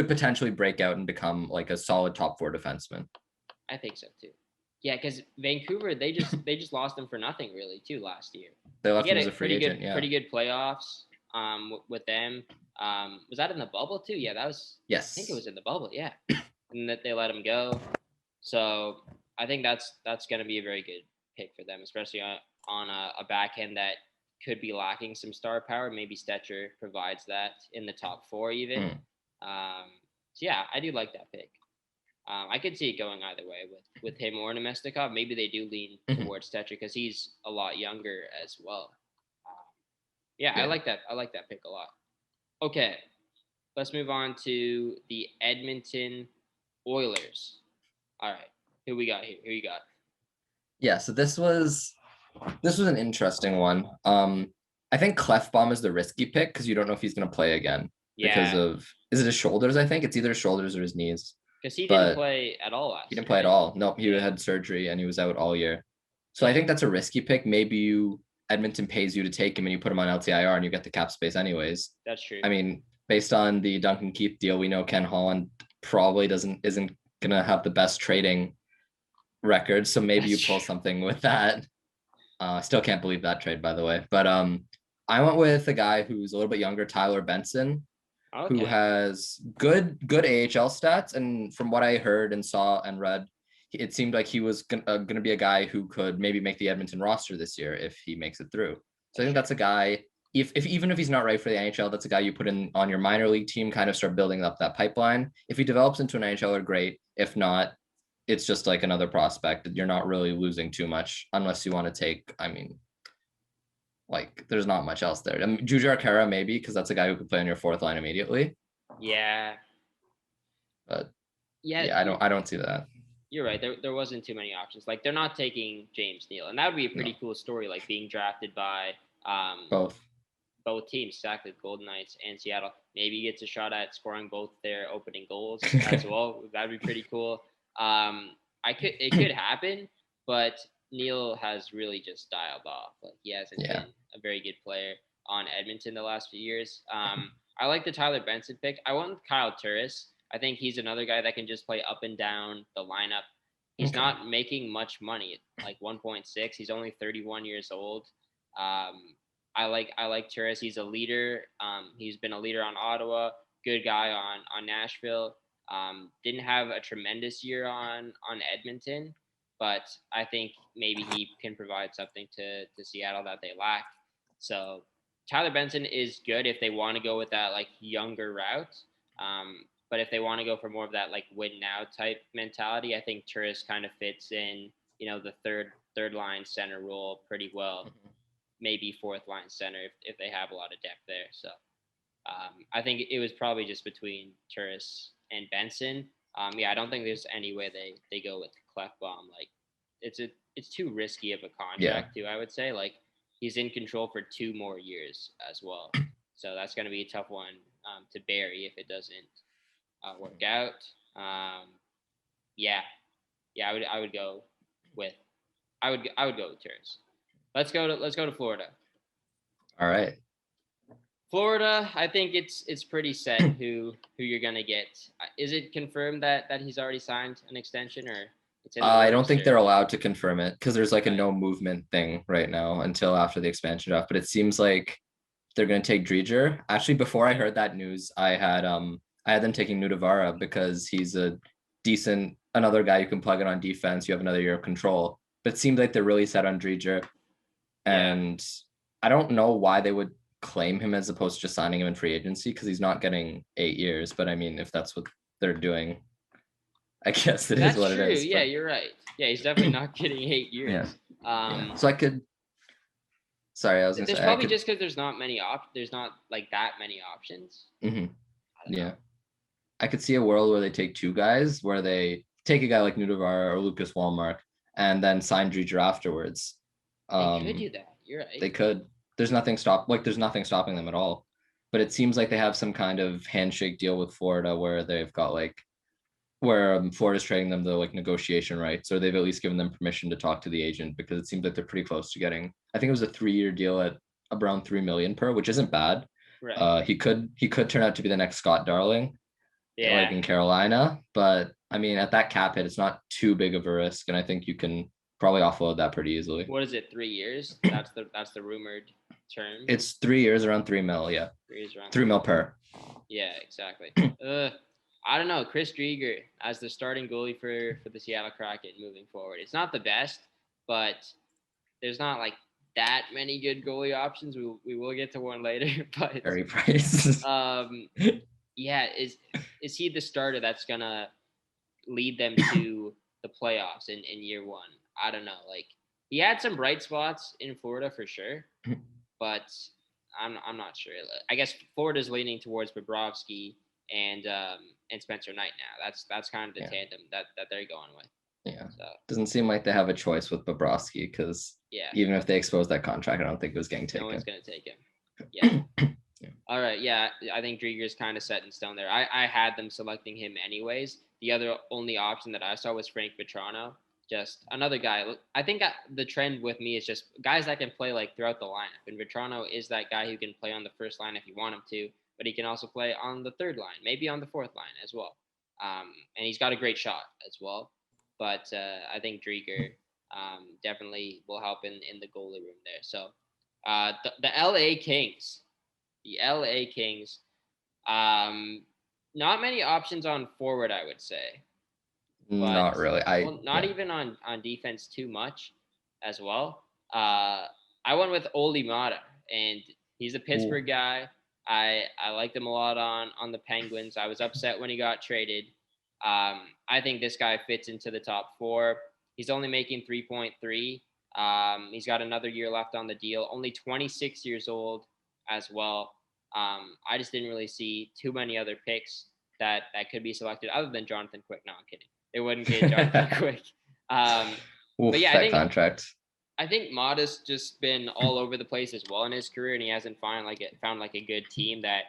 potentially break out and become like a solid top 4 defenseman. I think so too. Yeah, because Vancouver, they just lost him for nothing really too last year. They left him as a free agent. Pretty good playoffs with them. Was that in the bubble too? Yeah, that was. Yes. I think it was in the bubble. Yeah, and that they let him go. So I think that's going to be a very good pick for them, especially on a back end that could be lacking some star power. Maybe Stecher provides that in the top 4 even. So yeah, I do like that pick. I could see it going either way with him or Nemesnikov. Maybe they do lean towards Stecher because he's a lot younger as well. Yeah, I like that. I like that pick a lot. Okay, let's move on to the Edmonton Oilers. All right, who we got here? Who you got? Yeah, so this was an interesting one. I think Clefbaum is the risky pick because you don't know if he's going to play again. Yeah. Because of, is it his shoulders? I think it's either his shoulders or his knees. Because he didn't play at all last year. He didn't play at all. No, he had surgery and he was out all year. So I think that's a risky pick. Maybe Edmonton pays you to take him and you put him on LTIR and you get the cap space anyways. That's true. I mean, based on the Duncan Keith deal, we know Ken Holland probably isn't gonna have the best trading record. So maybe you pull something with that. Still can't believe that trade, by the way. But I went with a guy who's a little bit younger, Tyler Benson. Okay. Who has good AHL stats, and from what I heard and saw and read, it seemed like he was gonna be a guy who could maybe make the Edmonton roster this year if he makes it through. So I think that's a guy. If even if he's not right for the NHL, that's a guy you put in on your minor league team, kind of start building up that pipeline. If he develops into an NHLer, great. If not, it's just like another prospect. You're not really losing too much unless you want to take. I mean, like, there's not much else there. I mean, Jujhar Khaira maybe, because that's a guy who could play on your 4th line immediately. Yeah. But yeah, I don't see that. You're right. There wasn't too many options. Like, they're not taking James Neal, and that would be a pretty cool story. Like being drafted by both both teams, exactly, the Golden Knights and Seattle. Maybe he gets a shot at scoring both their opening goals as well. That'd be pretty cool. It could happen, but Neil has really just dialed off. Like, he hasn't been a very good player on Edmonton the last few years. I like the Tyler Benson pick. I went with Kyle Turris. I think he's another guy that can just play up and down the lineup. He's not making much money, like 1.6. He's only 31 years old. I like Turris. He's a leader. He's been a leader on Ottawa. Good guy on Nashville. Didn't have a tremendous year on Edmonton, but I think maybe he can provide something to Seattle that they lack. So Tyler Benson is good if they want to go with that like younger route. But if they want to go for more of that like win now type mentality, I think Turris kind of fits in, the third line center role pretty well. Maybe fourth line center if they have a lot of depth there. So I think it was probably just between Turris and Benson. I don't think there's any way they go with Klefbom. Like, it's too risky of a contract too, I would say. Like, he's in control for 2 more years as well. So that's going to be a tough one to bury if it doesn't work out. I would go with Turris. Let's go to Florida. All right. Florida, I think it's pretty set who you're gonna get. Is it confirmed that he's already signed an extension, or it's in the I don't think they're allowed to confirm it because there's like a no movement thing right now until after the expansion draft. But it seems like they're gonna take Drieger. Actually, before I heard that news, I had them taking Nudavara because he's another guy you can plug in on defense. You have another year of control. But it seems like they're really set on Drieger. And I don't know why they would claim him as opposed to just signing him in free agency because he's not getting 8 years. But I mean, if that's what they're doing, I guess that's what true. it is. Yeah, you're right. Yeah, he's definitely not getting 8 years. So I could. Sorry, I was going to say. There's probably just because there's not like that many options. Yeah, I could see a world where they take 2 guys, where they take a guy like Nudavara or Lucas Wallmark, and then sign Drieger afterwards. They could do that. You're right. They could. There's nothing stopping them at all. But it seems like they have some kind of handshake deal with Florida where they've got where Florida's trading them the like negotiation rights, or they've at least given them permission to talk to the agent because it seems like they're pretty close to getting. I think it was a 3-year deal at around $3 million per, which isn't bad. Right. He could turn out to be the next Scott Darling. Yeah. Like in Carolina, but I mean at that cap hit, it's not too big of a risk, and I think you can probably offload that pretty easily. What is it? 3 years? That's the rumored term. It's 3 years, around $3 million. Yeah. 3 years around $3 million per. Yeah, exactly. I don't know. Chris Drieger as the starting goalie for the Seattle Kraken moving forward. It's not the best, but there's not like that many good goalie options. We will get to one later, but Very Price. Is he the starter that's gonna lead them to the playoffs in year 1? I don't know. Like, he had some bright spots in Florida for sure, but I'm not sure. I guess Florida's leaning towards Bobrovsky and Spencer Knight now. That's kind of the tandem that they're going with. Yeah. So. Doesn't seem like they have a choice with Bobrovsky because even if they expose that contract, I don't think it was getting taken. No one's gonna take him. Yeah. All right. Yeah, I think Drieger's kind of set in stone there. I had them selecting him anyways. The only option that I saw was Frank Vetrano. Just another guy. I think the trend with me is just guys that can play like throughout the lineup. And Vetrano is that guy who can play on the first line if you want him to, but he can also play on the third line, maybe on the fourth line as well. And he's got a great shot as well. But I think Drieger definitely will help in the goalie room there. So the LA Kings. The LA Kings, not many options on forward, I would say. Not really. Not even on defense too much as well. I went with Olli Mata, and he's a Pittsburgh guy. I liked him a lot on the Penguins. I was upset when he got traded. I think this guy fits into the top 4. He's only making 3.3. He's got another year left on the deal. Only 26 years old as well. I just didn't really see too many other picks that could be selected other than Jonathan Quick. No, I'm kidding. They wouldn't get Jonathan Quick. But yeah, I think contract. I think Mata's just been all over the place as well in his career, and he hasn't found a good team that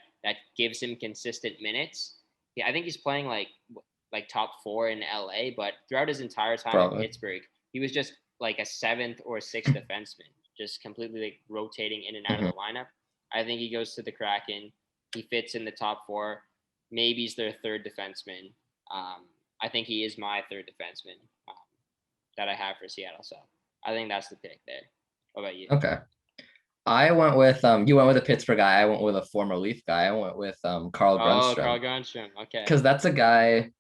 gives him consistent minutes. Yeah, I think he's playing like top 4 in LA, but throughout his entire time in Pittsburgh, he was just like a 7th or 6th defenseman, just completely like rotating in and out of the lineup. I think he goes to the Kraken. He fits in the top 4. Maybe he's their 3rd defenseman. I think he is my 3rd defenseman that I have for Seattle. So I think that's the pick there. What about you? Okay. I went with you went with a Pittsburgh guy. I went with a former Leaf guy. I went with Carl Grundstrom. Oh, Carl Grundstrom. Okay. Because that's a guy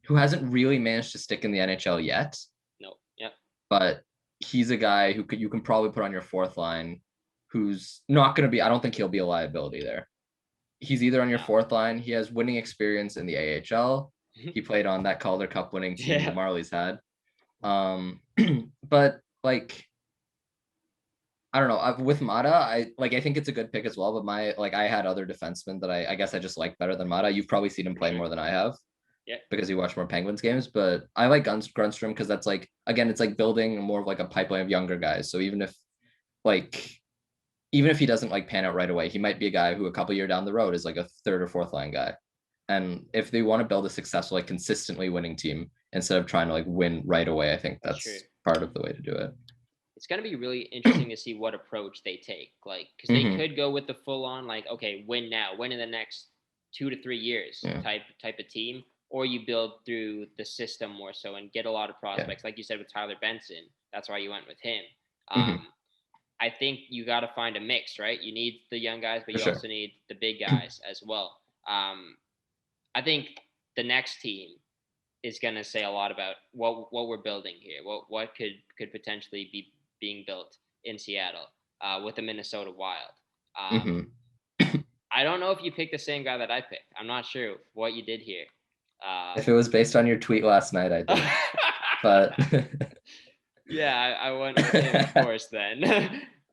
who hasn't really managed to stick in the NHL yet. No. Yep. But he's a guy who you can probably put on your 4th line, who's not going to be. I don't think he'll be a liability there. He's either on your 4th line. He has winning experience in the AHL. He played on that Calder Cup winning team the Marlies had. But like, I don't know. With Mata, I think it's a good pick as well. But I had other defensemen that I guess I just like better than Mata. You've probably seen him play more than I have. Yeah. Because you watch more Penguins games. But I like Grundstrom because that's like, again, it's like building more of like a pipeline of younger guys. So even if he doesn't like pan out right away, he might be a guy who a couple years down the road is like a 3rd or 4th line guy. And if they want to build a successful, like consistently winning team instead of trying to like win right away, I think that's part of the way to do it. It's going to be really interesting to see what approach they take. Like, because they could go with the full on, like, okay, win now, win in the next 2 to 3 years type of team, or you build through the system more so and get a lot of prospects. Like you said with Tyler Benson, that's why you went with him. I think you got to find a mix, right? You need the young guys, but you also need the big guys as well. I think the next team is going to say a lot about what we're building here. What could potentially be being built in Seattle with the Minnesota Wild. I don't know if you picked the same guy that I picked. I'm not sure what you did here. If it was based on your tweet last night, I did. But yeah, I went with him, of course, then.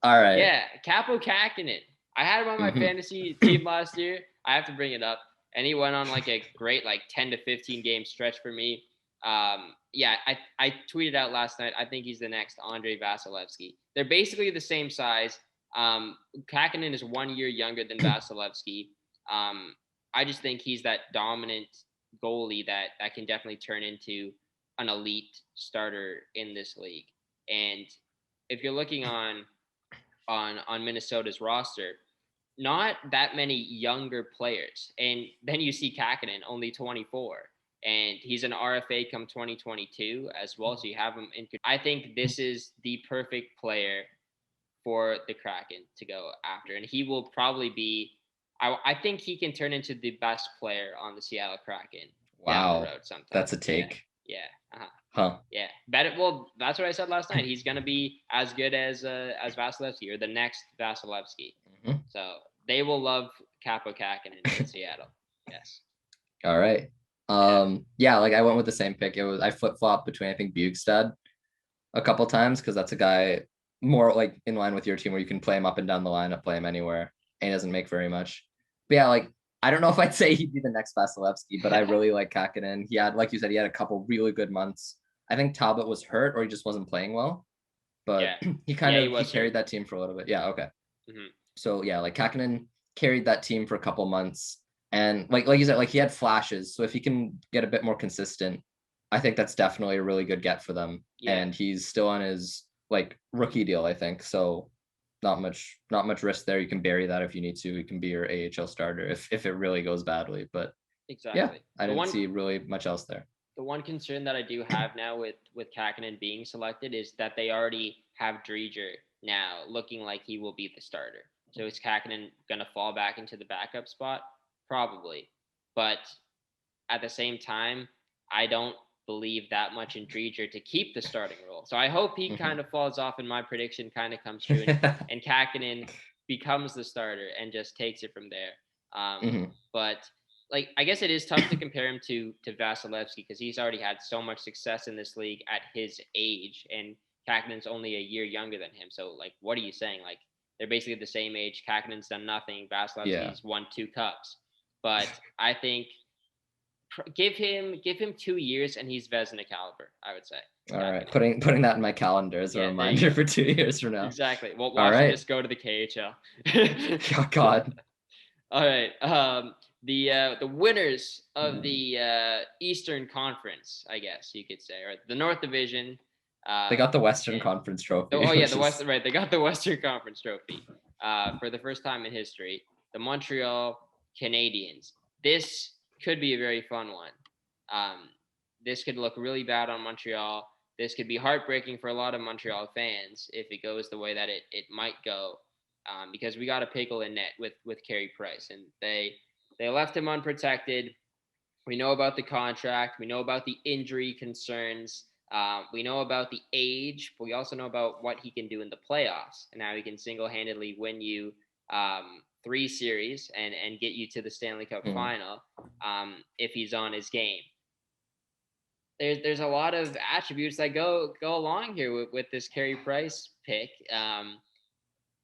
All right. Yeah, Kaapo Kahkonen. I had him on my fantasy team last year. I have to bring it up. And he went on like a great 10 to 15 game stretch for me. Yeah, I tweeted out last night, I think he's the next Andrei Vasilevskiy. They're basically the same size. Kahkonen is 1 year younger than Vasilevskiy. I just think he's that dominant goalie that can definitely turn into an elite starter in this league. And if you're looking on Minnesota's roster, not that many younger players. And then you see Kahkonen, only 24. And he's an RFA come 2022 as well. So you have him in. I think this is the perfect player for the Kraken to go after. And he will probably be, I think he can turn into the best player on the Seattle Kraken. Wow. Down the road sometime. That's a take. Yeah. Uh-huh. Huh. Yeah. Well, that's what I said last night. He's going to be as good as Vasilevskiy, or the next Vasilevskiy. So they will love Kaapo Kahkonen in Seattle. Yes. All right. Yeah, I went with the same pick. I flip-flopped between, I think, Bjugstad a couple times because that's a guy more in line with your team where you can play him up and down the lineup, play him anywhere, and he doesn't make very much. But yeah, I don't know if I'd say he'd be the next Vasilevskiy, but I really like Kahkonen. He had, like you said, he had a couple really good months. I think Talbot was hurt or he just wasn't playing well, but he carried that team for a little bit. Yeah, okay. So yeah, Kahkonen carried that team for a couple months, and like you said, he had flashes. So if he can get a bit more consistent, I think that's definitely a really good get for them. And he's still on his rookie deal, I think. So not much risk there. You can bury that if you need to. He can be your AHL starter if it really goes badly. But exactly, yeah, I didn't see really much else there. The one concern that I do have now with Kahkonen being selected is that they already have Drieger now looking like he will be the starter. So is Kahkonen going to fall back into the backup spot? Probably. But at the same time, I don't believe that much in Drieger to keep the starting role. So I hope he kind of falls off and my prediction kind of comes true and Kahkonen becomes the starter and just takes it from there. But I guess it is tough to compare him to Vasilevskiy because he's already had so much success in this league at his age, and Kahkonen's only a year younger than him. So what are you saying? They're basically the same age. Kahkonen's done nothing. Vasilevskiy's won 2 cups. But I think give him 2 years and he's Vezina caliber, I would say. All right, putting that in my calendar as a reminder for 2 years from now. Exactly. Well, watch him just go to the KHL. Oh God. All right. The winners of the Eastern Conference, I guess you could say, or the North Division. They got the Western Conference trophy. Oh yeah, right. They got the Western Conference trophy for the first time in history. The Montreal Canadiens. This could be a very fun one. This could look really bad on Montreal. This could be heartbreaking for a lot of Montreal fans if it goes the way that it might go, because we got a pickle in net with Carey Price, and they left him unprotected. We know about the contract. We know about the injury concerns. We know about the age, but we also know about what he can do in the playoffs and how he can single-handedly win you 3 series and get you to the Stanley Cup final if he's on his game. There's a lot of attributes that go along here with this Carey Price pick.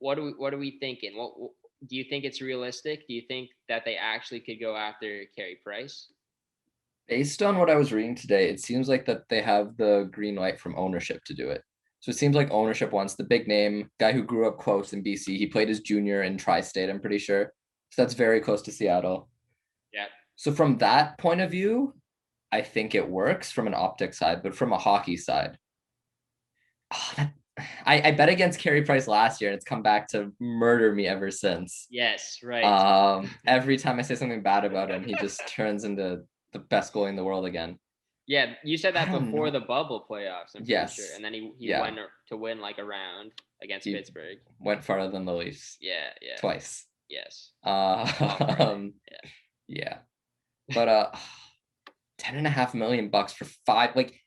What are we thinking? What do you think it's realistic? Do you think that they actually could go after Carey Price? Based on what I was reading today, it seems like that they have the green light from ownership to do it. So it seems like ownership wants the big name guy who grew up close in BC. He played his junior in Tri-State, I'm pretty sure. So that's very close to Seattle. Yeah. So from that point of view, I think it works from an optic side, but from a hockey side, I bet against Carey Price last year, and it's come back to murder me ever since. Yes, right. Every time I say something bad about him, he just turns into the best goalie in the world again. Yeah, you said that before the bubble playoffs, I'm pretty sure. And then he went to win like a round against Pittsburgh. Went farther than the Leafs. Yeah. Twice. Yes. Yeah. But $10.5 million for 5, like,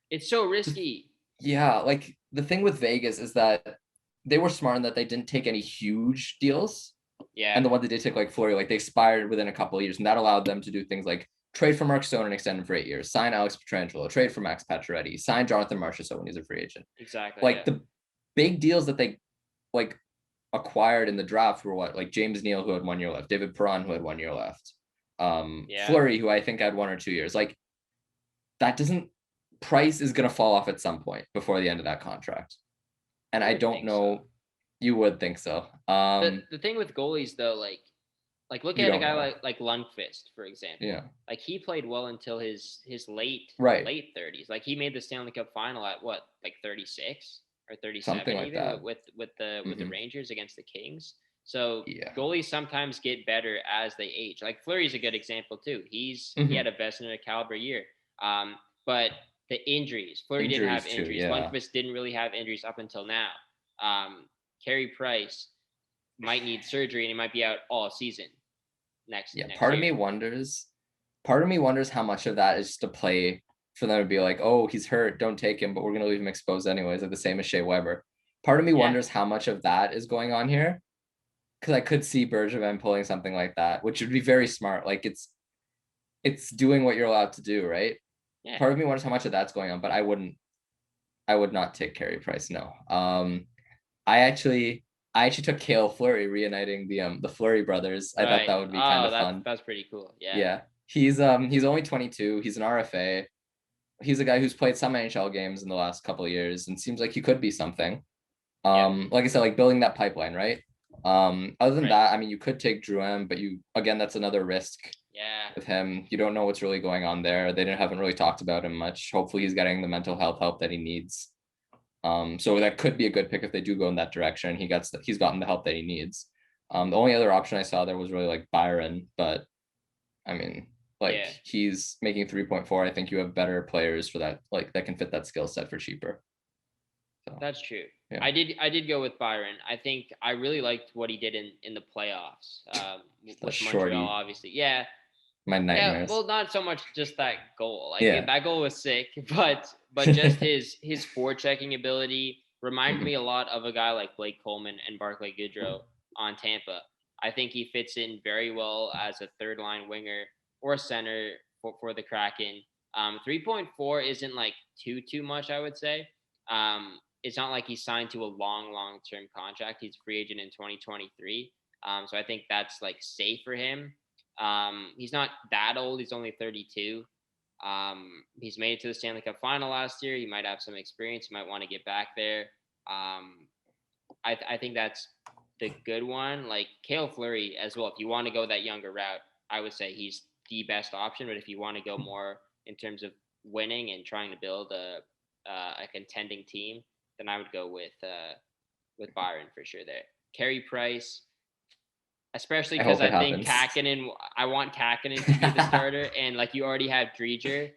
it's so risky. Yeah, like the thing with Vegas is that they were smart in that they didn't take any huge deals. Yeah. And the one they did take, like Fleury, like they expired within a couple of years, and that allowed them to do things like trade for Mark Stone and extend him for 8 years, sign Alex Pietrangelo, trade for Max Pacioretty, sign Jonathan Marchessault when he's a free agent. Exactly. Like the big deals that they like acquired in the draft were what, like James Neal, who had 1 year left, David Perron, who had 1 year left, Fleury, who I think had 1 or 2 years. Like that doesn't. Price is going to fall off at some point before the end of that contract. And I don't know. So. You would think so. The thing with goalies, though, like look at a guy like Lundqvist, for example. Yeah. Like he played well until his late 30s. Like he made the Stanley Cup final at what, like 36 or 37, something like even that. with the Rangers against the Kings. So goalies sometimes get better as they age. Like Fleury's a good example too. He had a Vezina caliber year. But the injuries. Fleury didn't have injuries. Lundqvist didn't really have injuries up until now. Carey Price might need surgery and he might be out all season next part year. of me wonders how much of that is just to play for them to be like, oh, he's hurt, don't take him, but we're going to leave him exposed anyways, like the same as Shea Weber. Part of me wonders how much of that is going on here, because I could see Bergevin pulling something like that, which would be very smart. Like it's doing what you're allowed to do, right? Yeah. Part of me wonders how much of that's going on, but I would not take Carey Price. No. I actually took Cale Fleury, reuniting the Fleury brothers. I thought that would be kind of fun. That's pretty cool. Yeah. Yeah. He's only 22. He's an RFA. He's a guy who's played some NHL games in the last couple of years and seems like he could be something. Like I said, like building that pipeline, right? Other than that, I mean, you could take Drouin, but that's another risk. Yeah. With him, you don't know what's really going on there. They haven't really talked about him much. Hopefully he's getting the mental health help that he needs. So that could be a good pick if they do go in that direction. He's gotten the help that he needs. The only other option I saw there was really like Byron, but I mean, he's making 3.4. I think you have better players for that, like that can fit that skill set for cheaper. So, that's true. Yeah. I did go with Byron. I think I really liked what he did in the playoffs. With Montreal, obviously. Yeah. My nightmares. Yeah, well, not so much just that goal. Like that goal was sick, but just his forechecking ability reminded me a lot of a guy like Blake Coleman and Barclay Goodrow on Tampa. I think he fits in very well as a third line winger or center for the Kraken. 3.4 isn't like too much, I would say. It's not like he's signed to a long-term contract. He's a free agent in 2023. So I think that's like safe for him. He's not that old. He's only 32. He's made it to the Stanley Cup final last year. He might have some experience. He might want to get back there. I think that's the good one. Like Cale Fleury as well. If you want to go that younger route, I would say he's the best option. But if you want to go more in terms of winning and trying to build a contending team, then I would go with Byron for sure there. Carey Price, especially because I think Kahkonen. I want Kahkonen to be the starter, and like you already have Drieger.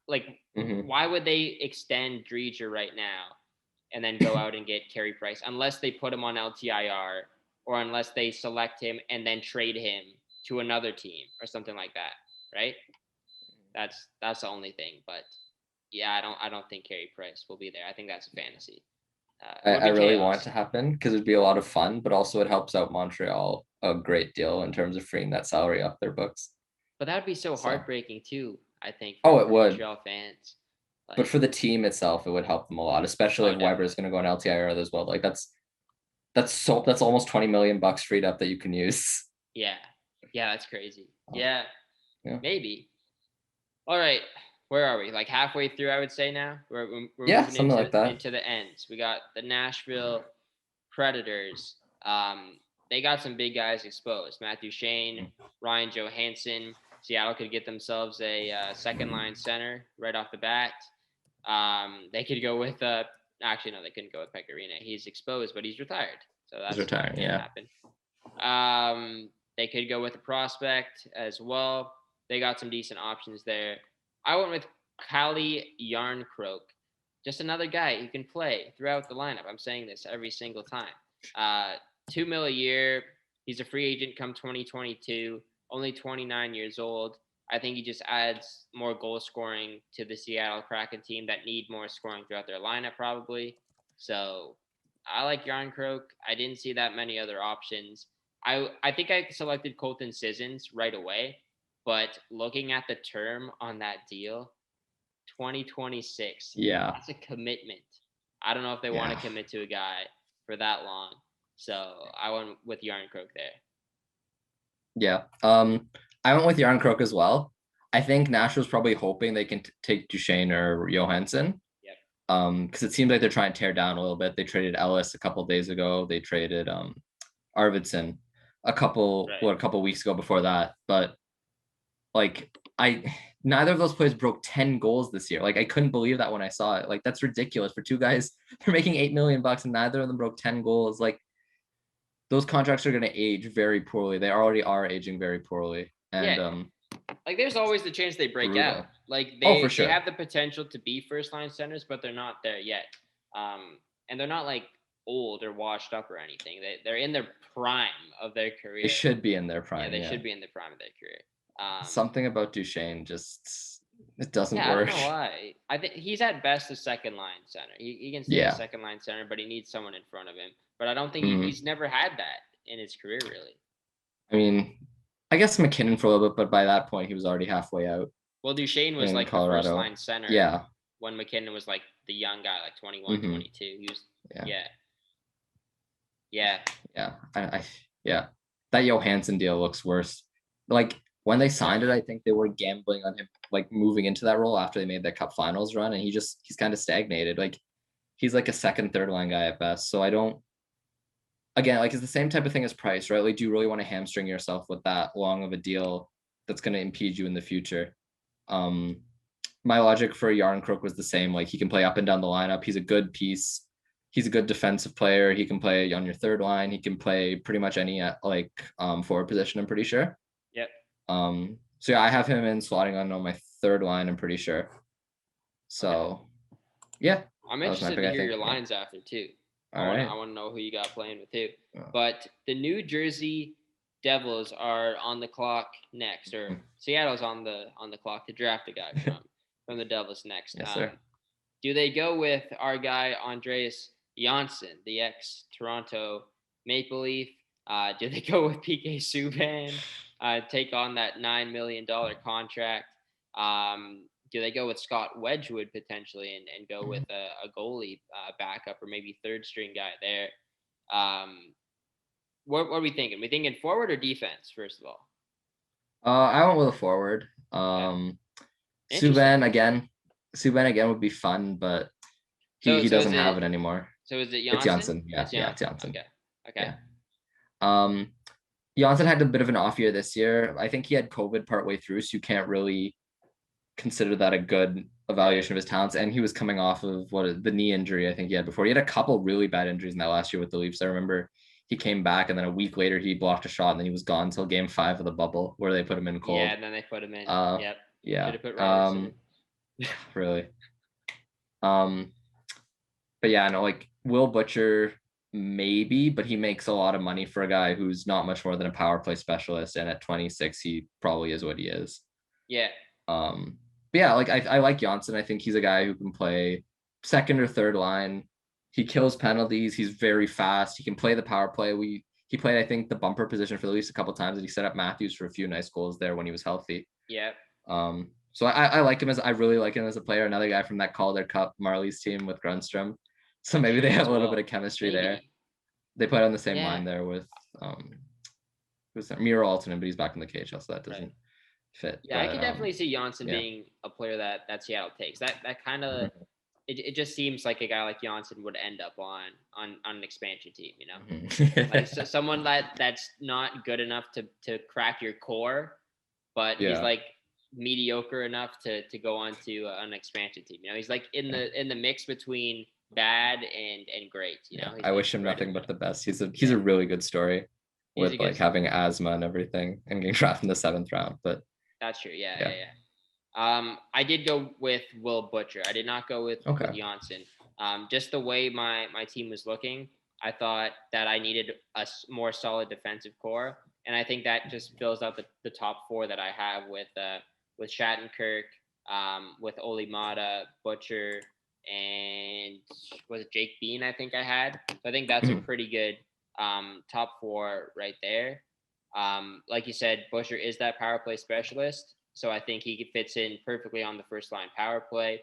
Like, why would they extend Drieger right now and then go out and get Carey Price unless they put him on LTIR or unless they select him and then trade him to another team or something like that, right? That's the only thing. But yeah, I don't think Carey Price will be there. I think that's a fantasy. I really want it to happen because it'd be a lot of fun, but also it helps out Montreal a great deal in terms of freeing that salary off their books. But that would be so heartbreaking too, I think. For it would. Montreal fans. Like, but for the team itself, it would help them a lot, especially if Weber is going to go on LTIR as well. Like that's almost $20 million freed up that you can use. Yeah, that's crazy. Yeah, maybe. All right. Where are we? Like halfway through, I would say now. We're moving something like that. Into the ends. We got the Nashville Predators. They got some big guys exposed. Matthew Shane, Ryan Johansson. Seattle could get themselves a second line center right off the bat. They could go with actually no, they couldn't go with Pecorino. He's exposed, but he's retired, so that's retiring. Happen. They could go with a prospect as well. They got some decent options there. I went with Calle Jarnkrok, just another guy who can play throughout the lineup. I'm saying this every single time. $2 million a year. He's a free agent come 2022, only 29 years old. I think he just adds more goal scoring to the Seattle Kraken team that need more scoring throughout their lineup probably. So I like Jarnkrok. I didn't see that many other options. I think I selected Colton Sissons right away. But looking at the term on that deal, 2026. Yeah. That's a commitment. I don't know if they want to commit to a guy for that long. So I went with Jarnkrok there. Yeah. I went with Jarnkrok as well. I think Nashville's probably hoping they can take Duchesne or Johansson. Yep. Because it seems like they're trying to tear down a little bit. They traded Ellis a couple of days ago. They traded Arvidsson a couple weeks ago before that. But like neither of those players broke 10 goals this year. Like I couldn't believe that when I saw it. Like that's ridiculous for two guys. They're making $8 million and neither of them broke 10 goals. Like those contracts are going to age very poorly. They already are aging very poorly. And like there's always the chance they break brutal. Out. Like for sure. They have the potential to be first line centers, but they're not there yet. And they're not like old or washed up or anything. They're in their prime of their career. They should be in their prime. Yeah, they should be in the prime of their career. Something about Duchesne just it doesn't work. I don't know why. I think he's at best a second line center. He can stay a second line center, but he needs someone in front of him. But I don't think he's never had that in his career, really. I mean, I guess McKinnon for a little bit, but by that point he was already halfway out. Well, Duchesne was like Colorado. the first line center. Yeah. When McKinnon was like the young guy, like 21, 22. He was Yeah. That Johansson deal looks worse. Like when they signed it, I think they were gambling on him like moving into that role after they made that Cup Finals run, and he's kind of stagnated. Like he's like a second, third line guy at best. So I don't. Again, like it's the same type of thing as Price, right? Like, do you really want to hamstring yourself with that long of a deal that's going to impede you in the future? My logic for Jarnkrok was the same. Like he can play up and down the lineup. He's a good piece. He's a good defensive player. He can play on your third line. He can play pretty much any forward position. I'm pretty sure. Yep. So yeah, I have him in slotting on my third line. I'm pretty sure. So, yeah. I'm interested to hear your lines after too. I want to know who you got playing with too. But the New Jersey Devils are on the clock next, or Seattle's on the clock to draft a guy from the Devils next. Yes, sir. Do they go with our guy Andreas Janssen, the ex-Toronto Maple Leaf? Do they go with PK Subban, take on that $9 million contract? Do they go with Scott Wedgwood potentially and go with a goalie backup or maybe third string guy there? What are we thinking? We thinking forward or defense, first of all? I went with a forward. Subban again would be fun, but he doesn't have it anymore. So is it It's Janssen? Janssen. Yeah, it's Janssen. Okay. Yeah. Janssen had a bit of an off year this year. I think he had COVID partway through, so you can't really consider that a good evaluation of his talents. And he was coming off of the knee injury I think he had before. He had a couple really bad injuries in that last year with the Leafs. I remember he came back and then a week later he blocked a shot and then he was gone until game 5 of the bubble where they put him in cold. Yeah, and then they put him in. Yep. Yeah. Should have put Robertson in. Really. But yeah, no, like Will Butcher maybe, but he makes a lot of money for a guy who's not much more than a power play specialist, and at 26 he probably is what he is. Yeah. But yeah, like I like Janssen. I think he's a guy who can play second or third line. He kills penalties. He's very fast. He can play the power play. He played, I think, the bumper position for the Leafs a couple times, and he set up Matthews for a few nice goals there when he was healthy. Yeah. So I like him I really like him as a player. Another guy from that Calder Cup Marlies team with Grunstrom. So maybe they have a little bit of chemistry there. They played on the same line there with who's that? Miro Altonen, but he's back in the KHL, so that doesn't fit. Yeah, I could definitely see Janssen being a player that Seattle takes. That kind of it just seems like a guy like Janssen would end up on an expansion team, you know, like someone that's not good enough to crack your core, but he's like mediocre enough to go on to an expansion team. You know, he's like in the mix between bad and great. You know, I wish him nothing but the best. He's a really good story with like having asthma and everything and getting drafted in the 7th round. But that's true. Yeah. I did go with Will Butcher. I did not go with Janssen. Just the way my team was looking, I thought that I needed a more solid defensive core, and I think that just fills out the top 4 that I have with Shattenkirk, with Oli Mata, Butcher, and was it Jake Bean? I think I had. So I think that's a pretty good top 4 right there. Like you said, Butcher is that power play specialist, so I think he fits in perfectly on the first line power play.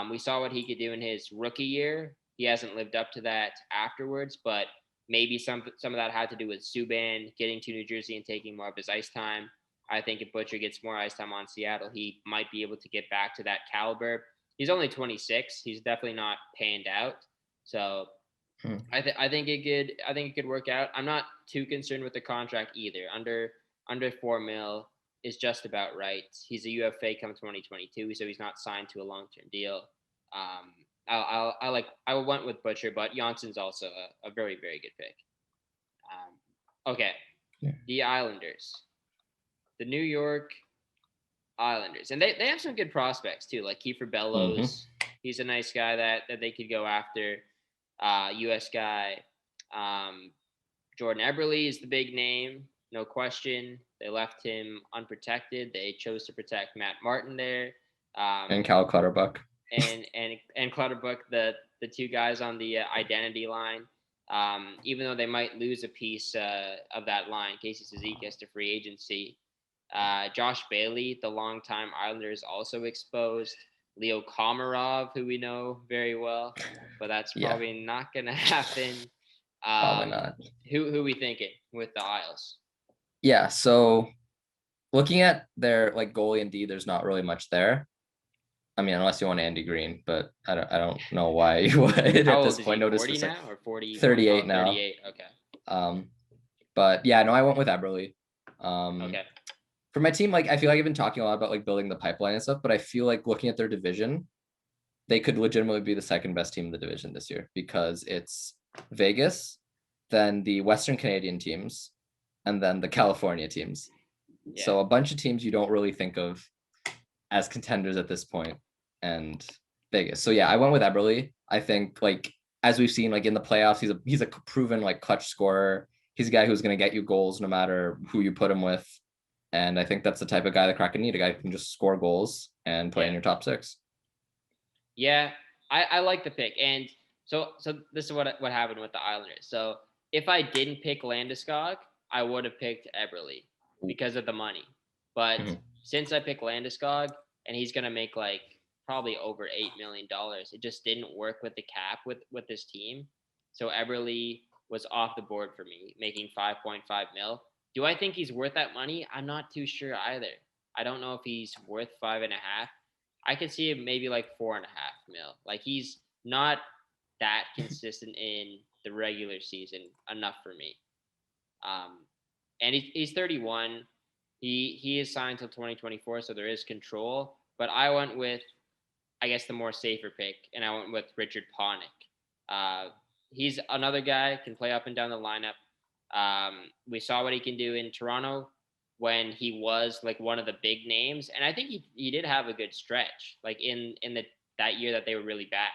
We saw what he could do in his rookie year. He hasn't lived up to that afterwards, but maybe some of that had to do with Subban getting to New Jersey and taking more of his ice time. I think if Butcher gets more ice time on Seattle, he might be able to get back to that caliber. He's only 26. He's definitely not panned out. So I think it could work out. I'm not too concerned with the contract either. Under $4 million is just about right. He's a UFA come 2022, so he's not signed to a long-term deal. I went with Butcher, but Jansson's also a very, very good pick. Okay. Yeah. The Islanders. The New York Islanders. And they have some good prospects too, like Kiefer Bellows. He's a nice guy that they could go after. US guy. Jordan Eberle is the big name, no question. They left him unprotected. They chose to protect Matt Martin there. And Cal Clutterbuck. and Clutterbuck, the 2 guys on the identity line. Even though they might lose a piece of that line, Casey Cizikas to free agency. Josh Bailey, the longtime Islanders, also exposed. Leo Komarov, who we know very well, but that's probably not going to happen. Probably not. Who we thinking with the Isles? Yeah, so looking at their like goalie and D, there's not really much there. I mean, unless you want Andy Green, but I don't know why you would at this point. How old is he, 40 now or 40? 38 now. 38, okay. But yeah, no, I went with Eberle. Okay. For my team, like I feel like I've been talking a lot about like building the pipeline and stuff, but I feel like looking at their division, they could legitimately be the second best team in the division this year because it's Vegas, then the Western Canadian teams, and then the California teams. Yeah. So a bunch of teams you don't really think of as contenders at this point, and Vegas. So yeah, I went with Eberle. I think like as we've seen like in the playoffs, he's a proven like clutch scorer. He's a guy who's going to get you goals no matter who you put him with. And I think that's the type of guy the Kraken need, a guy who can just score goals and play in your top 6. Yeah, I like the pick. And so this is what happened with the Islanders. So if I didn't pick Landeskog, I would have picked Eberle because of the money. But since I picked Landeskog and he's going to make like probably over $8 million, it just didn't work with the cap with this team. So Eberle was off the board for me, making $5.5 million. Do I think he's worth that money? I'm not too sure either. I don't know if he's worth 5.5. I could see him maybe like 4.5 mil. Like he's not that consistent in the regular season enough for me. And he's 31. He is signed till 2024, so there is control. But I went with, I guess, the more safer pick, and I went with Richard Panik. He's another guy, can play up and down the lineup. We saw what he can do in Toronto when he was like one of the big names, and I think he did have a good stretch, like in that year that they were really bad,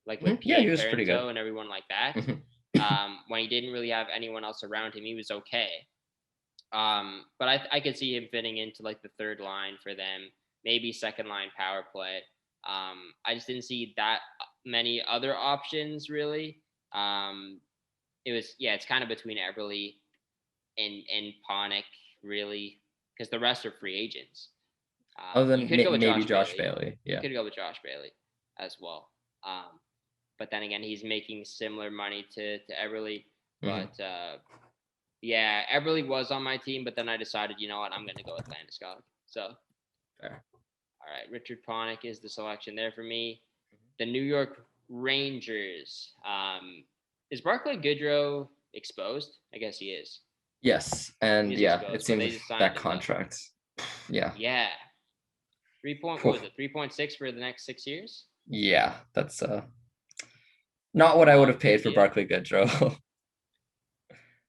like with he was Pierre pretty good and everyone like that. When he didn't really have anyone else around him, he was okay. But I could see him fitting into like the third line for them, maybe second line power play. I just didn't see that many other options really. It's kind of between Eberle and Panik really, because the rest are free agents. Other than maybe Josh Bailey. Yeah, you could go with Josh Bailey as well. But then again, he's making similar money to Eberle. But Eberle was on my team, but then I decided, you know what, I'm going to go with Landeskog. So, fair. All right, Richard Panik is the selection there for me. The New York Rangers. Is Barclay Goodrow exposed? I guess he is. Yes, and it seems that contract. Yeah. 3.6 for the next 6 years? Yeah, that's not what I would have paid for Barclay Goodrow.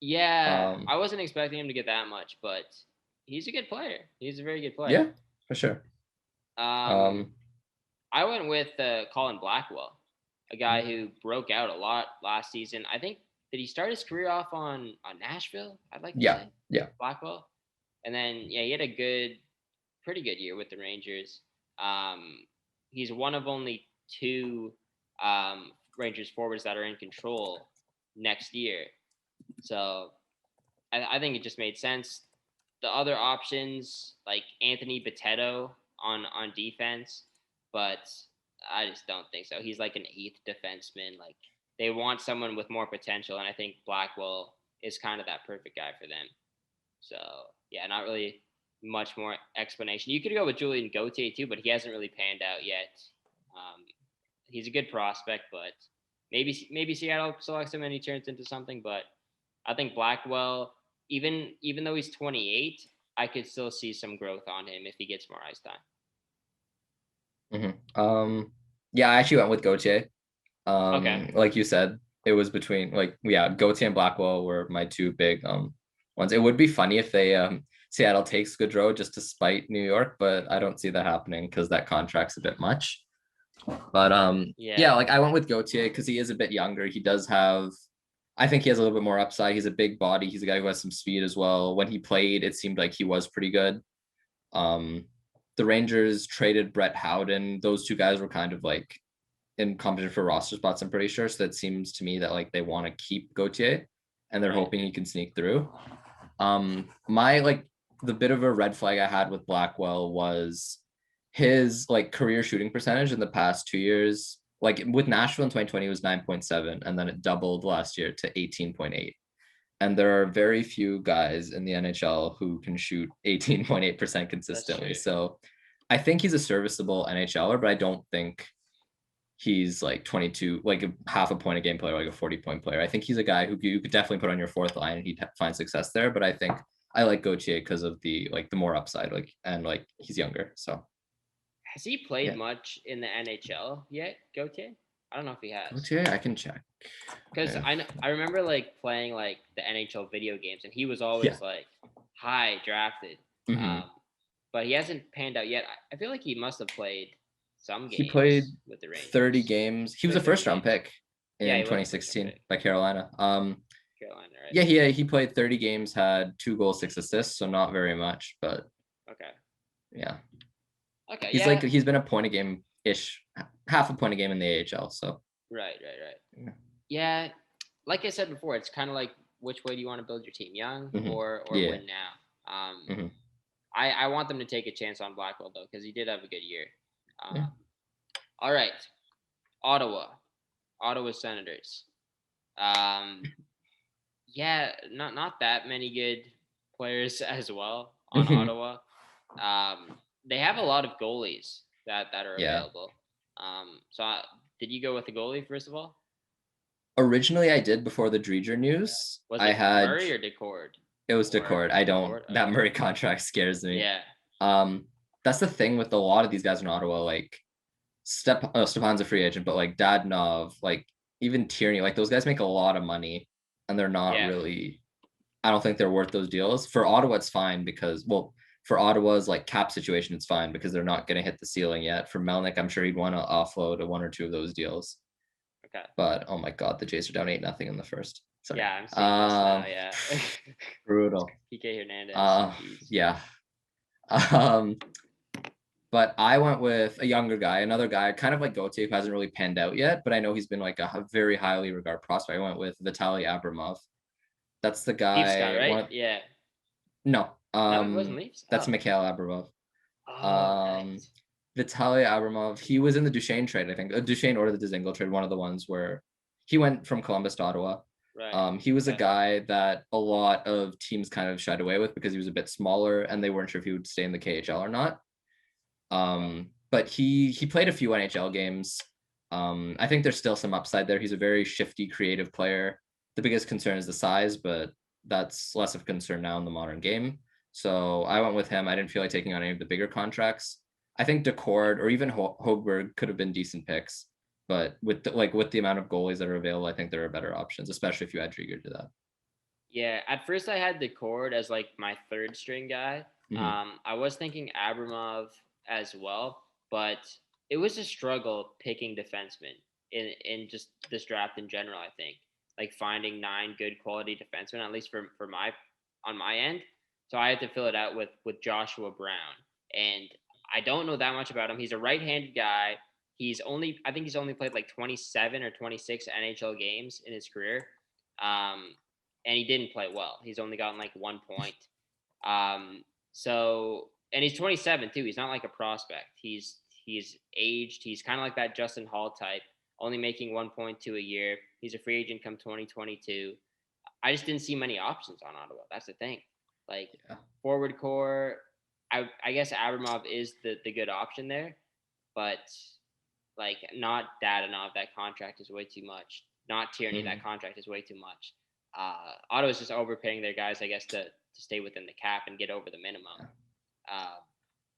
I wasn't expecting him to get that much, but he's a good player. He's a very good player. Yeah, for sure. I went with Colin Blackwell, a guy who broke out a lot last season. I think, did he start his career off on Nashville? I'd like to say. Yeah. Blackwell. And then, he had a pretty good year with the Rangers. He's one of only 2 Rangers forwards that are in control next year. So I think it just made sense. The other options, like Anthony Bitetto on defense, but I just don't think so. He's like an 8th defenseman. Like, they want someone with more potential, and I think Blackwell is kind of that perfect guy for them. So, not really much more explanation. You could go with Julien Gauthier too, but he hasn't really panned out yet. He's a good prospect, but maybe Seattle selects him and he turns into something. But I think Blackwell, even though he's 28, I could still see some growth on him if he gets more ice time. I actually went with Gauthier. Okay. Like you said, it was between Gauthier and Blackwell were my 2 big ones. It would be funny if they Seattle takes Goodrow just to spite New York, but I don't see that happening because that contract's a bit much. But I went with Gauthier because he is a bit younger. He does have, I think he has a little bit more upside. He's a big body. He's a guy who has some speed as well. When he played, it seemed like he was pretty good. The Rangers traded Brett Howden. Those 2 guys were kind of like in competition for roster spots, I'm pretty sure. So that seems to me that like they want to keep Gauthier and they're hoping he can sneak through. The bit of a red flag I had with Blackwell was his like career shooting percentage in the past 2 years. Like with Nashville in 2020, it was 9.7, and then it doubled last year to 18.8. And there are very few guys in the NHL who can shoot 18.8% consistently. So I think he's a serviceable NHLer, but I don't think he's like 22, like a half a point a game player, like a 40-point player. I think he's a guy who you could definitely put on your 4th line and he'd find success there. But I think I like Gauthier because of the more upside, and he's younger. So has he played much in the NHL yet, Gauthier? I don't know if he has. Gauthier, I can check. Because I remember like playing like the NHL video games, and he was always like high drafted. But he hasn't panned out yet. I feel like he must have played some games. He played with the Rangers. 30 games. He was a 1st-round pick in 2016 by Carolina. Carolina, right? Yeah, he played 30 games, had 2 goals, 6 assists, so not very much, but okay. Yeah. Okay. He's been a point a game-ish, half a point a game in the AHL, so. Right. Yeah. Like I said before, it's kind of like which way do you want to build your team, young or win now? I want them to take a chance on Blackwell though, because he did have a good year. All right, Ottawa Senators. Not that many good players as well on Ottawa. They have a lot of goalies that are available. Did you go with the goalie first of all? Originally, I did before the Drieger news. Was it Murray or Decord? It was Decord. That Murray contract scares me. Yeah. That's the thing with a lot of these guys in Ottawa. Like Stepan's a free agent, but like Dadonov, like even Tierney, like those guys make a lot of money, and they're not really. I don't think they're worth those deals. For Ottawa, it's fine because for Ottawa's like cap situation, it's fine because they're not going to hit the ceiling yet. For Melnyk, I'm sure he'd want to offload one or two of those deals. Okay. But oh my God, the Jays are down 8-0 in the first. Sorry. Yeah, I'm seeing this now. Yeah. Brutal. PK Hernandez. Yeah. But I went with a younger guy, another guy, kind of like Gauthier, who hasn't really panned out yet, but I know he's been like a very highly regarded prospect. I went with Vitaly Abramov. That's the guy. Leafs guy, right? Yeah. No. No, it wasn't Leafs. That's Mikhail Abramov. Nice. Vitaly Abramov, he was in the Duchesne trade, I think. Duchesne or the Dzingel trade, one of the ones where he went from Columbus to Ottawa. Right. He was a guy that a lot of teams kind of shied away with because he was a bit smaller and they weren't sure if he would stay in the KHL or not. But he played a few NHL games. I think there's still some upside there. He's a very shifty, creative player. The biggest concern is the size, but that's less of a concern now in the modern game. So I went with him. I didn't feel like taking on any of the bigger contracts. I think Decord or even Hogberg could have been decent picks, but with the amount of goalies that are available, I think there are better options, especially if you add Drieger to that. Yeah, at first I had Decord as like my third string guy. Mm-hmm. I was thinking Abramov as well, but it was a struggle picking defensemen in just this draft in general. I think like finding 9 good quality defensemen, at least for on my end. So I had to fill it out with Joshua Brown, and I don't know that much about him. He's a right-handed guy. I think he's only played like 27 or 26 NHL games in his career. And he didn't play well. He's only gotten like 1 point. And he's 27 too. He's not like a prospect. He's aged. He's kind of like that Justin Hall type, only making 1.2 a year. He's a free agent come 2022. I just didn't see many options on Ottawa. That's the thing. Like forward core, I guess Abramov is the good option there, but like not Dadonov. That contract is way too much. Not Tierney. Mm-hmm. That contract is way too much. Ottawa's just overpaying their guys, I guess, to stay within the cap and get over the minimum.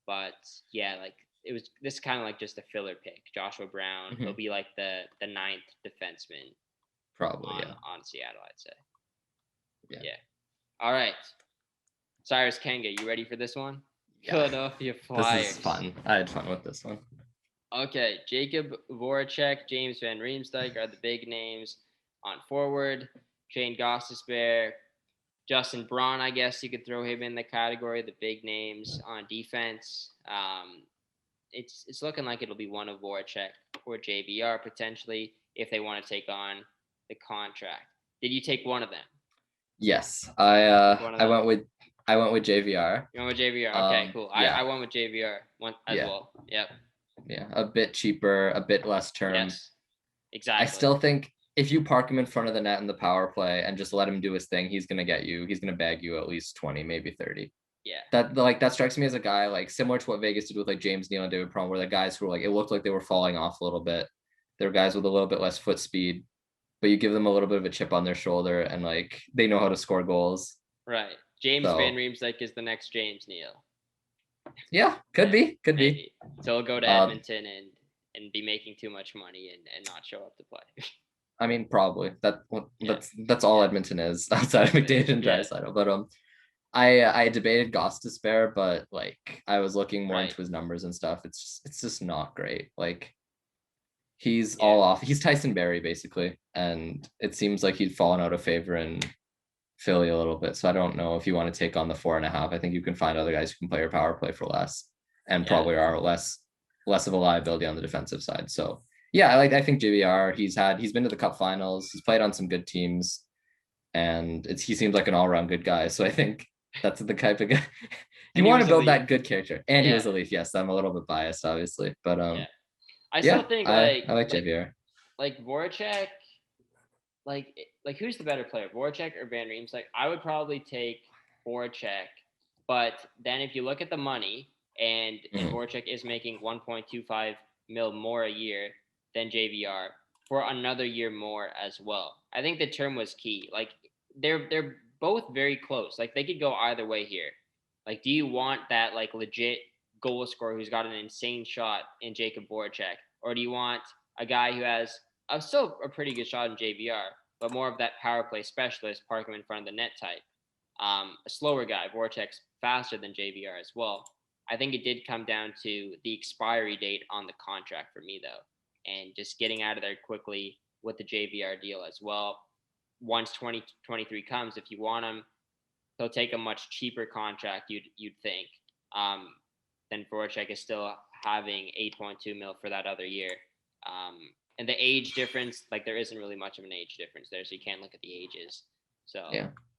But yeah, like this kind of like just a filler pick. Joshua Brown. Mm-hmm. He'll be like the 9th defenseman. Probably, on Seattle, I'd say. Yeah. All right. Cyrus Kenga, you ready for this one? Yeah. Philadelphia Flyers. This is fun. I had fun with this one. Okay. Jacob Voracek, James Van Riemsdyk are the big names on forward. Shane Gostisbehere, Justin Braun, I guess you could throw him in the category, the big names on defense. It's looking like it'll be one of Voracek or JVR potentially if they want to take on the contract. Did you take one of them? Yes, I went with JVR. You went with JVR. Okay, cool. I went with JVR as well. Yep. Yeah, a bit cheaper, a bit less term. Yes, exactly. I still think if you park him in front of the net in the power play and just let him do his thing, he's gonna bag you at least 20, maybe 30. Yeah. That strikes me as a guy like similar to what Vegas did with like James Neal and David Perron, where the guys who were like it looked like they were falling off a little bit. They're guys with a little bit less foot speed, but you give them a little bit of a chip on their shoulder and like they know how to score goals. Right. James Van Riemsdyk is the next James Neal. Yeah, could be. So he'll go to Edmonton and be making too much money and not show up to play. I mean, probably that's all Edmonton is outside of McDavid and Draisaitl. But I debated Gostisbehere, but like I was looking more into his numbers and stuff. It's just not great. Like he's all off. He's Tyson Barrie basically, and it seems like he'd fallen out of favor in Philly a little bit. So I don't know if you want to take on the 4.5. I think you can find other guys who can play your power play for less and probably are less of a liability on the defensive side. So yeah, I think JVR, he's been to the Cup finals, he's played on some good teams, and he seems like an all-around good guy. So I think that's the type of guy you want to build that good character. And he was a Leaf. Yes, I'm a little bit biased, obviously, but I still think I like JVR. Like Voracek, like who's the better player, Voracek or Van Riemsdyk? I would probably take Voracek. But then if you look at the money, and Voracek is making 1.25 mil more a year than JVR for another year more as well. I think the term was key. Like they're both very close. Like they could go either way here. Like, do you want that like legit goal scorer who's got an insane shot in Jacob Voracek, or do you want a guy who has still a pretty good shot in JVR, but more of that power play specialist, park him in front of the net type? A slower guy, Voracek's faster than JVR as well. I think it did come down to the expiry date on the contract for me, though, and just getting out of there quickly with the JVR deal as well. Once 2023 comes, if you want him, he'll take a much cheaper contract, you'd think. Then Voracek is still having 8.2 mil for that other year. And the age difference, like there isn't really much of an age difference there, so you can't look at the ages. So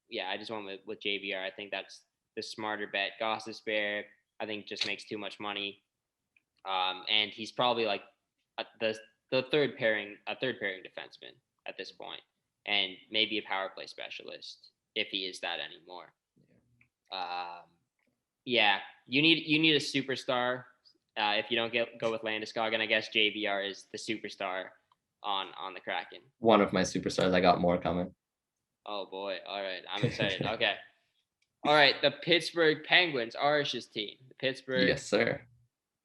yeah, I just went with JVR. I think that's the smarter bet. Gostisbehere, I think, just makes too much money, and he's probably like the third pairing defenseman at this point, and maybe a power play specialist if he is that anymore. Yeah, you need a superstar if you don't go with Landeskog, and I guess JVR is the superstar on the Kraken. One of my superstars. I got more coming. Oh boy! All right, I'm excited. Okay. All right, the Pittsburgh Penguins, Arish's team. The Pittsburgh yes, sir.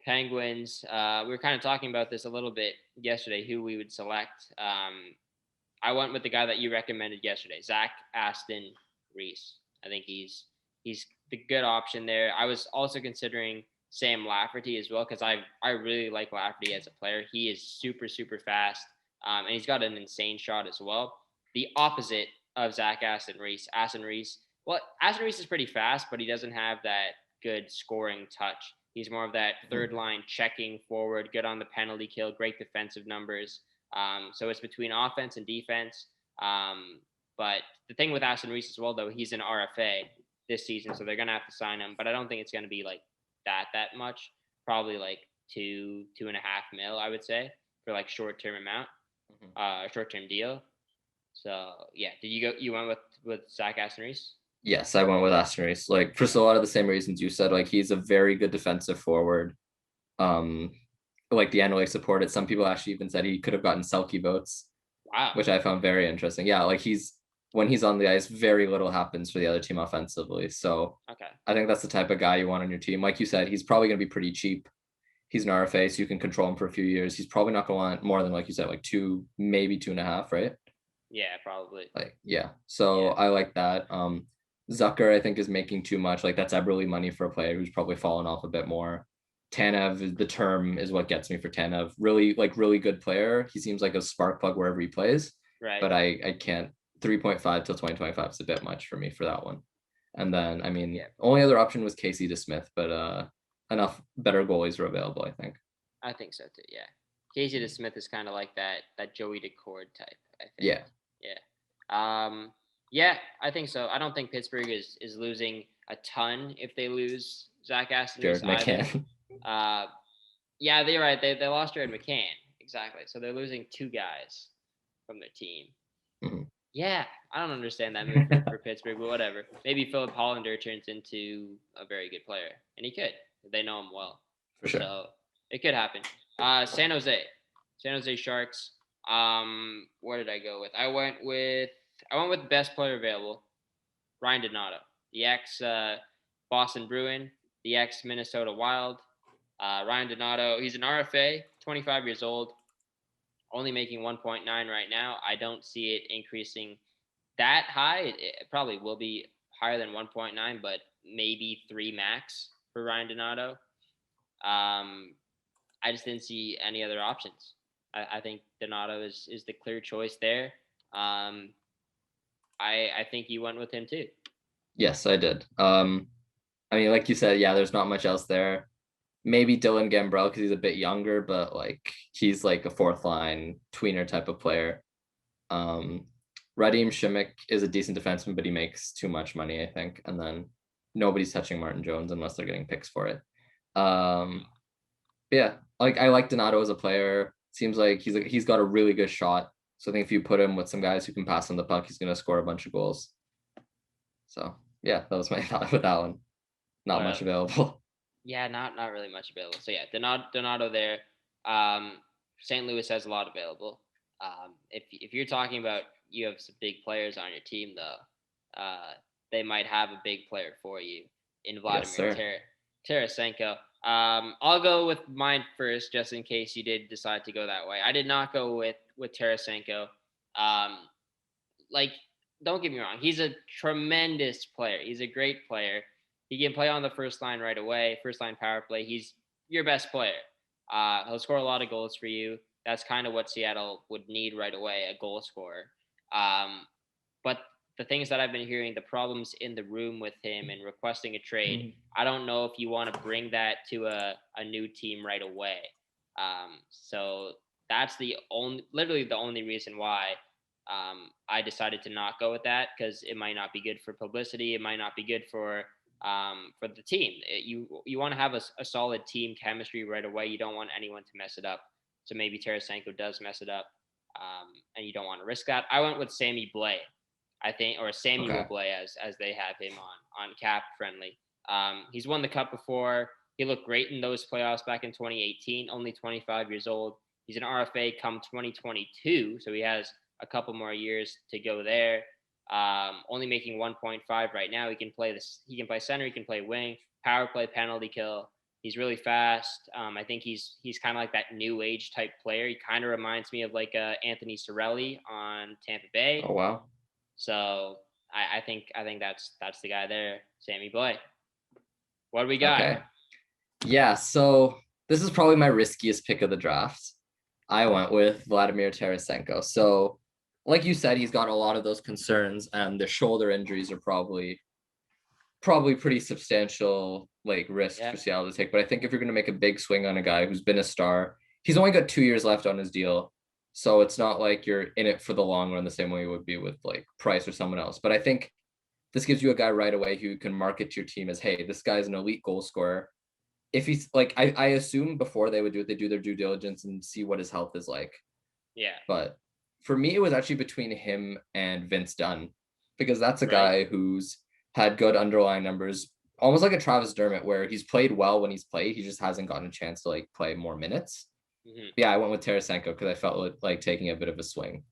Penguins. We were kind of talking about this a little bit yesterday, who we would select. I went with the guy that you recommended yesterday, Aston Reese. I think he's the good option there. I was also considering Sam Lafferty as well, because I really like Lafferty as a player. He is super, super fast, and he's got an insane shot as well. The opposite of Aston Reese. Aston Reese is pretty fast, but he doesn't have that good scoring touch. He's more of that third line checking forward, good on the penalty kill, great defensive numbers. So it's between offense and defense. But the thing with Aston Reese as well, though, he's an RFA this season, so they're going to have to sign him. But I don't think it's going to be like that much. Probably like 2.5 mil, I would say, for like short-term deal. So yeah, did you went with Aston Reese? Yes, I went with Aston Reese. Like for a lot of the same reasons you said. Like he's a very good defensive forward. Like the analytics support it. Some people actually even said he could have gotten Selke votes. Wow. Which I found very interesting. Yeah, like when he's on the ice, very little happens for the other team offensively. So okay, I think that's the type of guy you want on your team. Like you said, he's probably going to be pretty cheap. He's an RFA, so you can control him for a few years. He's probably not going to want more than, like you said, like 2, maybe 2.5, right? Yeah, probably. Like, yeah. So I like that. Zucker, I think, is making too much. Like that's Eberle money for a player who's probably fallen off a bit more. Tanev, the term is what gets me for Tanev. Really good player. He seems like a spark plug wherever he plays. Right. But I can't. 3.5 till 2025 is a bit much for me for that one. And then, I mean, only other option was Casey DeSmith, but enough better goalies are available, I think. I think so too, yeah. Casey DeSmith is kind of like that Joey DeCord type, I think. Yeah. Yeah. Yeah, I think so. I don't think Pittsburgh is losing a ton if they lose Aston Reese McCann. Yeah, they're right. They lost Jared McCann. Exactly. So they're losing 2 guys from their team. Mm-hmm. Yeah, I don't understand that move for Pittsburgh, but whatever. Maybe Philip Hollander turns into a very good player, and he could. They know him well. For sure. So it could happen. San Jose Sharks. Where did I go with? I went with best player available, Ryan Donato, the ex Boston Bruin, the ex Minnesota Wild. Ryan Donato, he's an RFA, 25 years old, only making 1.9 right now. I don't see it increasing that high. It probably will be higher than 1.9, but maybe 3 max for Ryan Donato. I just didn't see any other options. I think Donato is the clear choice there. I think you went with him too. Yes, I did. I mean, like you said, yeah, there's not much else there. Maybe Dylan Gambrell because he's a bit younger, but like he's like a 4th line tweener type of player. Radim Šimić is a decent defenseman, but he makes too much money, I think. And then nobody's touching Martin Jones unless they're getting picks for it. Yeah, like I like Donato as a player. Seems like he's got a really good shot. So I think if you put him with some guys who can pass on the puck, he's going to score a bunch of goals. So yeah, that was my thought with that one. Not much available. Yeah, not really much available. So yeah, Donato there. St. Louis has a lot available. If you're talking about you have some big players on your team though, they might have a big player for you in Vladimir Tarasenko. I'll go with mine first, just in case you did decide to go that way. I did not go with Tarasenko. Like, don't get me wrong, he's a tremendous player. He's a great player. He can play on the first line right away, first line power play. He's your best player. He'll score a lot of goals for you. That's kind of what Seattle would need right away, a goal scorer. But the things that I've been hearing, the problems in the room with him and requesting a trade, I don't know if you want to bring that to a new team right away. So that's literally the only reason why I decided to not go with that, because it might not be good for publicity. It might not be good for the team. You want to have a solid team chemistry right away. You don't want anyone to mess it up. So maybe Tarasenko does mess it up, and you don't want to risk that. I went with Sammy Blais, I think, or Samuel Blais as they have him on Cap Friendly. He's won the Cup before. He looked great in those playoffs back in 2018. Only 25 years old. He's an RFA come 2022, so he has a couple more years to go there. Only making 1.5 right now. He can play center. He can play wing, power play, penalty kill. He's really fast. I think he's kind of like that new age type player. He kind of reminds me of like Anthony Cirelli on Tampa Bay. Oh wow! So I think that's the guy there, Sammy Blais. What do we got? Okay. Yeah. So this is probably my riskiest pick of the draft. I went with Vladimir Tarasenko. So, like you said, he's got a lot of those concerns, and the shoulder injuries are probably pretty substantial risk for Seattle to take. But I think if you're going to make a big swing on a guy who's been a star, he's only got 2 years left on his deal. So it's not like you're in it for the long run the same way you would be with Price or someone else. But I think this gives you a guy right away who can market to your team as, hey, this guy's an elite goal scorer. If he's I assume before they would do it, they do their due diligence and see what his health is like. Yeah. But for me, it was actually between him and Vince Dunn, because that's a guy who's had good underlying numbers, almost like a Travis Dermott, where he's played well when he's played. He just hasn't gotten a chance to play more minutes. Mm-hmm. Yeah, I went with Tarasenko because I felt like taking a bit of a swing.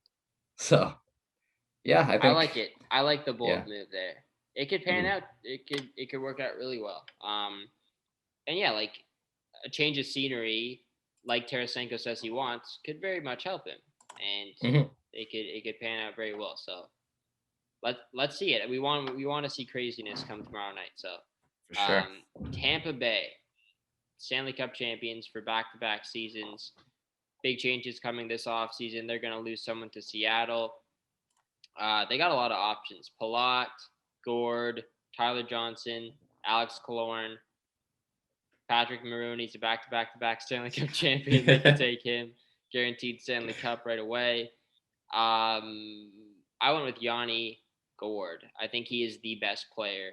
So, yeah, I like it. I like the bold move there. It could pan out. It could work out really well. And yeah, a change of scenery, like Tarasenko says he wants, could very much help him, and it could pan out very well. So let's see it. We want to see craziness come tomorrow night. So for sure. Tampa Bay, Stanley Cup champions for back-to-back seasons. Big changes coming this offseason. They're going to lose someone to Seattle. They got a lot of options: Palat, Gord, Tyler Johnson, Alex Killorn. Patrick Marooney's a back-to-back Stanley Cup champion. They can take him. Guaranteed Stanley Cup right away. I went with Yanni Gourde. I think he is the best player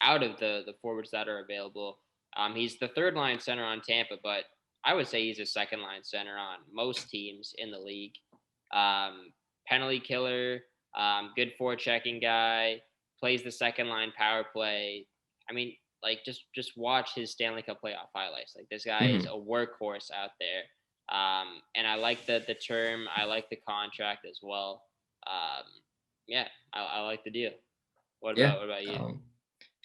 out of the forwards that are available. He's the third-line center on Tampa, but I would say he's a second-line center on most teams in the league. Penalty killer, good forechecking guy, plays the second-line power play. I mean, just watch his Stanley Cup playoff highlights. This guy is a workhorse out there. And I like the term. I like the contract as well. Yeah, I like the deal. What about you?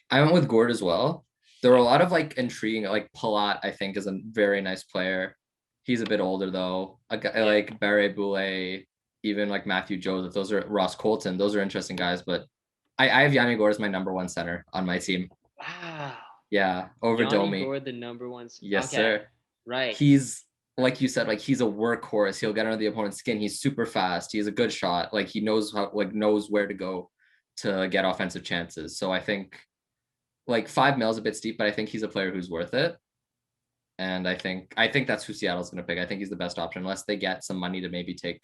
I went with Gord as well. There were a lot of intriguing, Palat, I think, is a very nice player. He's a bit older though. A guy like Barre Boulet, even Matthew Joseph, those are Ross Colton. Those are interesting guys, but I have Yanni Gourde as my number one center on my team. Wow. Yeah, over Domi. Yanni Gourde, the number one. Yes, sir. Right. He's, like you said, he's a workhorse. He'll get under the opponent's skin. He's super fast. He has a good shot. He knows knows where to go to get offensive chances. So I think $5 million is a bit steep, but I think he's a player who's worth it. And I think that's who Seattle's going to pick. I think he's the best option, unless they get some money to maybe take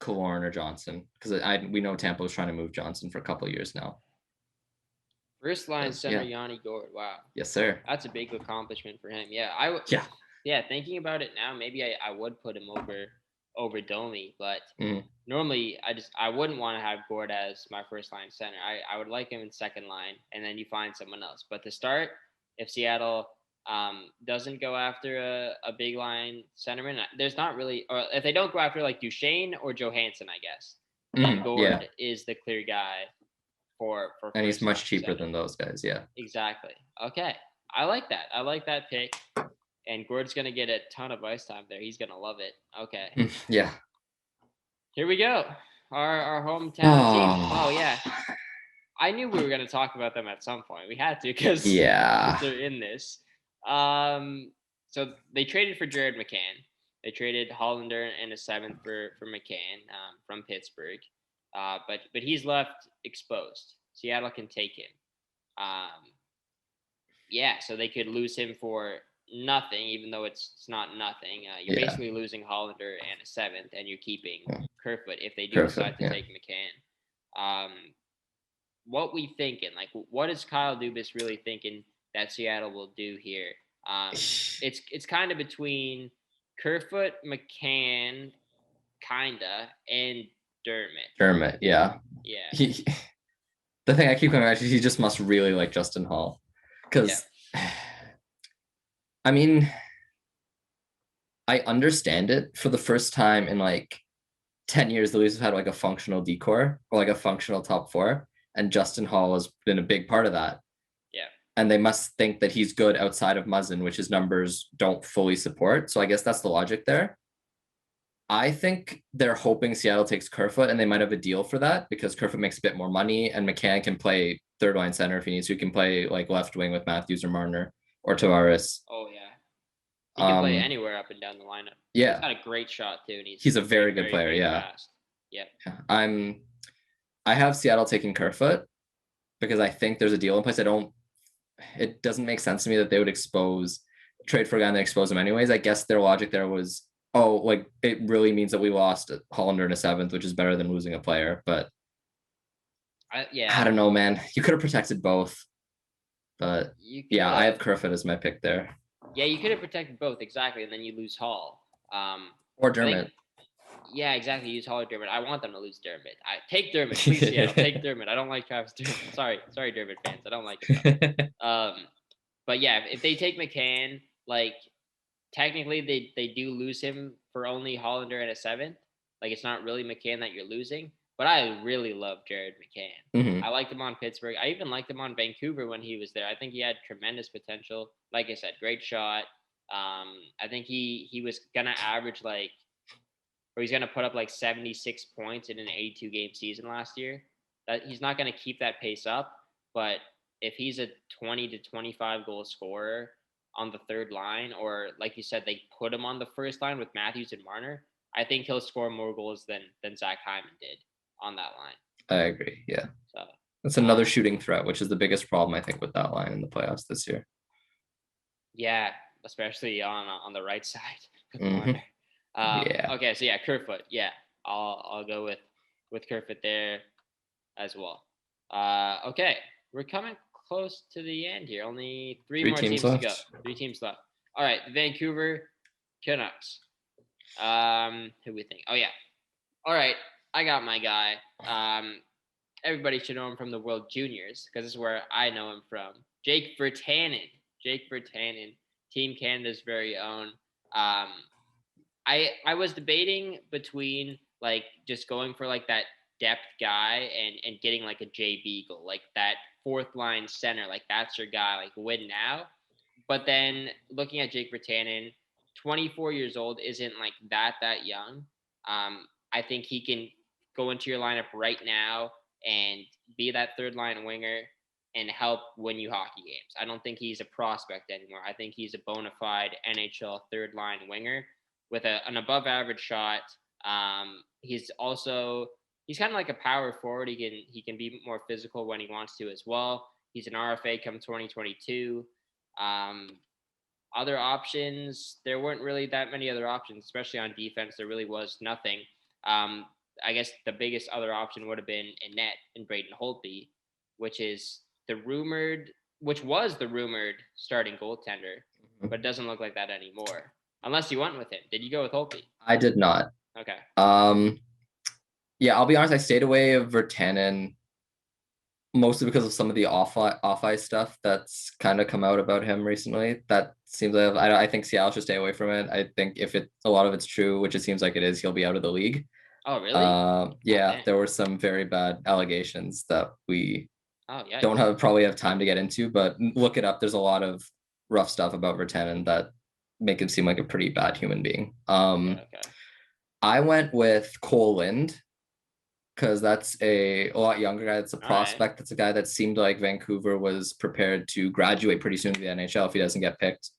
Killorn or Johnson, because we know Tampa was trying to move Johnson for a couple of years now. First line center, Yanni Gourde. Wow. Yes, sir. That's a big accomplishment for him. Yeah, Yeah, thinking about it now, maybe I would put him over Domi, but normally I wouldn't want to have Gord as my first line center. I would like him in second line, and then you find someone else. But to start, if Seattle doesn't go after a big line centerman, there's not really, or if they don't go after like Duchesne or Johansson, I guess, then Gord is the clear guy for and he's much cheaper than those guys. Yeah, exactly. Okay, I like that. I like that pick. And Gord's gonna get a ton of ice time there. He's gonna love it. Okay. Yeah. Here we go. Our hometown team. Oh yeah. I knew we were gonna talk about them at some point. We had to because they're in this. So they traded for Jared McCann. They traded Hollander and a 7th for McCann from Pittsburgh. But he's left exposed. Seattle can take him. So they could lose him for nothing, even though it's not nothing. You're basically losing Hollander and a 7th, and you're keeping Kerfoot if they do decide to take McCann. What we thinking? Like, what is Kyle Dubas really thinking that Seattle will do here? It's kind of between Kerfoot, McCann, kinda, and Dermott. Yeah. The thing I keep coming back to, he just must really like Justin Hall, because I mean, I understand it. For the first time in like 10 years, the Leafs have had like a functional decor or like a functional top 4, and Justin Hall has been a big part of that. Yeah. And they must think that he's good outside of Muzzin, which his numbers don't fully support. So I guess that's the logic there. I think they're hoping Seattle takes Kerfoot, and they might have a deal for that because Kerfoot makes a bit more money, and McCann can play third line center if he needs to. He can play like left wing with Matthews or Marner or Tavares. Oh yeah, he can play anywhere up and down the lineup. Yeah, he's got a great shot too, and he's a very good player. Yeah, fast. Yeah. I have Seattle taking Kerfoot because I think there's a deal in place. It doesn't make sense to me that they would trade for a guy and then expose him anyways. I guess their logic there was, like it really means that we lost Hollander in a 7th, which is better than losing a player. But I don't know, man. You could have protected both. But I have Kerfoot as my pick there. Yeah, you could have protected both, exactly, and then you lose Hall. Or Dermott. Yeah, exactly. Use Hall or Dermott. I want them to lose Dermott. Take Dermott, please. Take Dermott. I don't like Travis Dermott. Sorry, Dermott fans. I don't like it. But yeah, if they take McCann, like technically they do lose him for only Hollander and a 7th. Like it's not really McCann that you're losing. But I really love Jared McCann. Mm-hmm. I liked him on Pittsburgh. I even liked him on Vancouver when he was there. I think he had tremendous potential. Like I said, great shot. I think he was gonna average he's gonna put up like 76 points in an 82 game season last year. That he's not gonna keep that pace up, but if he's a 20 to 25 goal scorer on the third line, or like you said, they put him on the first line with Matthews and Marner, I think he'll score more goals than Zach Hyman did on that line. I agree. Yeah. So that's another shooting threat, which is the biggest problem I think with that line in the playoffs this year. Yeah, especially on the right side. Mm-hmm. Okay, so Kerfoot. Yeah, I'll go with Kerfoot there as well. Okay, we're coming close to the end here. Only three more teams to go. 3 teams left. All right, Vancouver Canucks. Who we think? Oh yeah. All right, I got my guy. Everybody should know him from the World Juniors because this is where I know him from. Jake Virtanen, Team Canada's very own. I was debating between like just going for like that depth guy and getting like a Jay Beagle, like that 4th line center, like that's your guy, like win now. But then looking at Jake Virtanen, 24 years old, isn't like that young. I think he can go into your lineup right now and be that 3rd line winger and help win you hockey games. I don't think he's a prospect anymore. I think he's a bona fide NHL 3rd line winger with an above average shot. He's kind of like a power forward. He can be more physical when he wants to as well. He's an RFA come 2022. Other options, there weren't really that many other options, especially on defense. There really was nothing. I guess the biggest other option would have been in net in Braden Holtby, which was the rumored starting goaltender, but it doesn't look like that anymore. Unless you went with him. Did you go with Holtby? I did not. Okay. Yeah, I'll be honest. I stayed away of Virtanen mostly because of some of the off-ice stuff that's kind of come out about him recently. That seems like I think Seattle should stay away from it. I think if a lot of it's true, which it seems like it is, he'll be out of the league. Oh, really? Yeah, there were some very bad allegations that we yeah, don't probably have time to get into, but look it up. There's a lot of rough stuff about Virtanen that make him seem like a pretty bad human being. Okay. I went with Cole Lind because that's a lot younger guy. That's a prospect. Right. That's a guy that seemed like Vancouver was prepared to graduate pretty soon to the NHL if he doesn't get picked.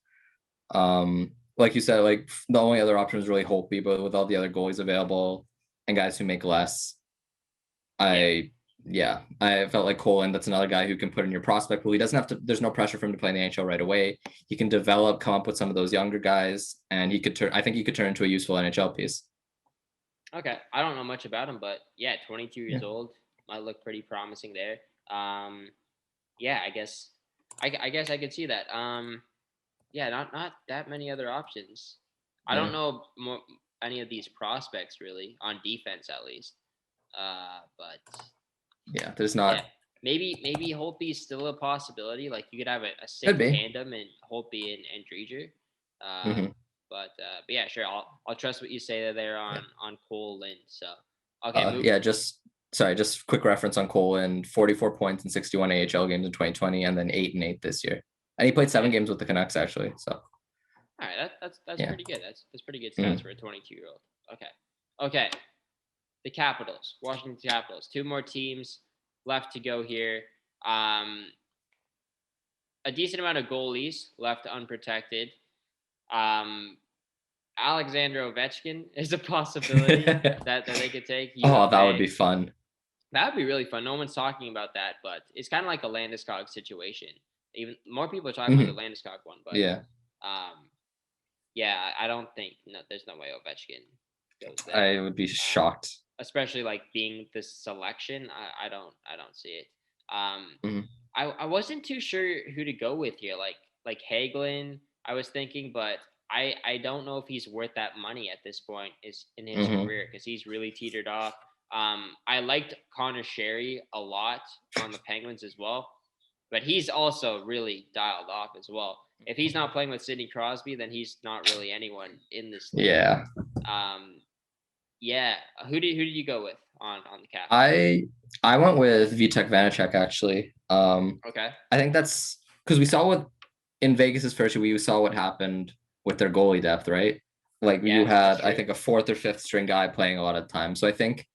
Like you said, like the only other option is really Holtby, but with all the other goalies available and guys who make less, I felt like Colin, that's another guy who can put in your prospect pool. He doesn't have to, there's no pressure for him to play in the NHL right away. He can develop, come up with some of those younger guys, and I think he could turn into a useful NHL piece. Okay. I don't know much about him, but yeah, 22 years old might look pretty promising there. Yeah, I guess I could see that. Yeah, not that many other options. I don't know any of these prospects really on defense at least. But yeah, there's not. Yeah. Maybe Holtby is still a possibility. Like you could have a sick tandem and Holtby and Drieger. But yeah, sure. I'll trust what you say there on Cole Lind. So okay. Just quick reference on Cole Lind: 44 points in 61 AHL games in 2020, and then 8-8 this year. And he played 7 games with the Canucks actually. So. All right, that's pretty good. That's pretty good stats for a 22-year-old. Okay. The Capitals, Washington Capitals. 2 more teams left to go here. A decent amount of goalies left unprotected. Alexander Ovechkin is a possibility that they could take. That would be fun. That would be really fun. No one's talking about that, but it's kind of like a Landeskog situation. Even more people are talking about the Landeskog one, but I don't think there's no way Ovechkin goes there. I would be shocked. Especially like being the selection, I don't see it. I wasn't too sure who to go with here. Like Hagelin, I was thinking, but I don't know if he's worth that money at this point in his career because he's really teetered off. I liked Connor Sherry a lot on the Penguins as well, but he's also really dialed off as well. If he's not playing with Sidney Crosby, then he's not really anyone in this league. Yeah. Yeah. Who did you go with on the cap? I went with Vitek Vanacek actually. Okay. I think that's because we saw in Vegas's first year, we saw what happened with their goalie depth, right? Like you had, I think, a 4th or 5th string guy playing a lot of time. So I think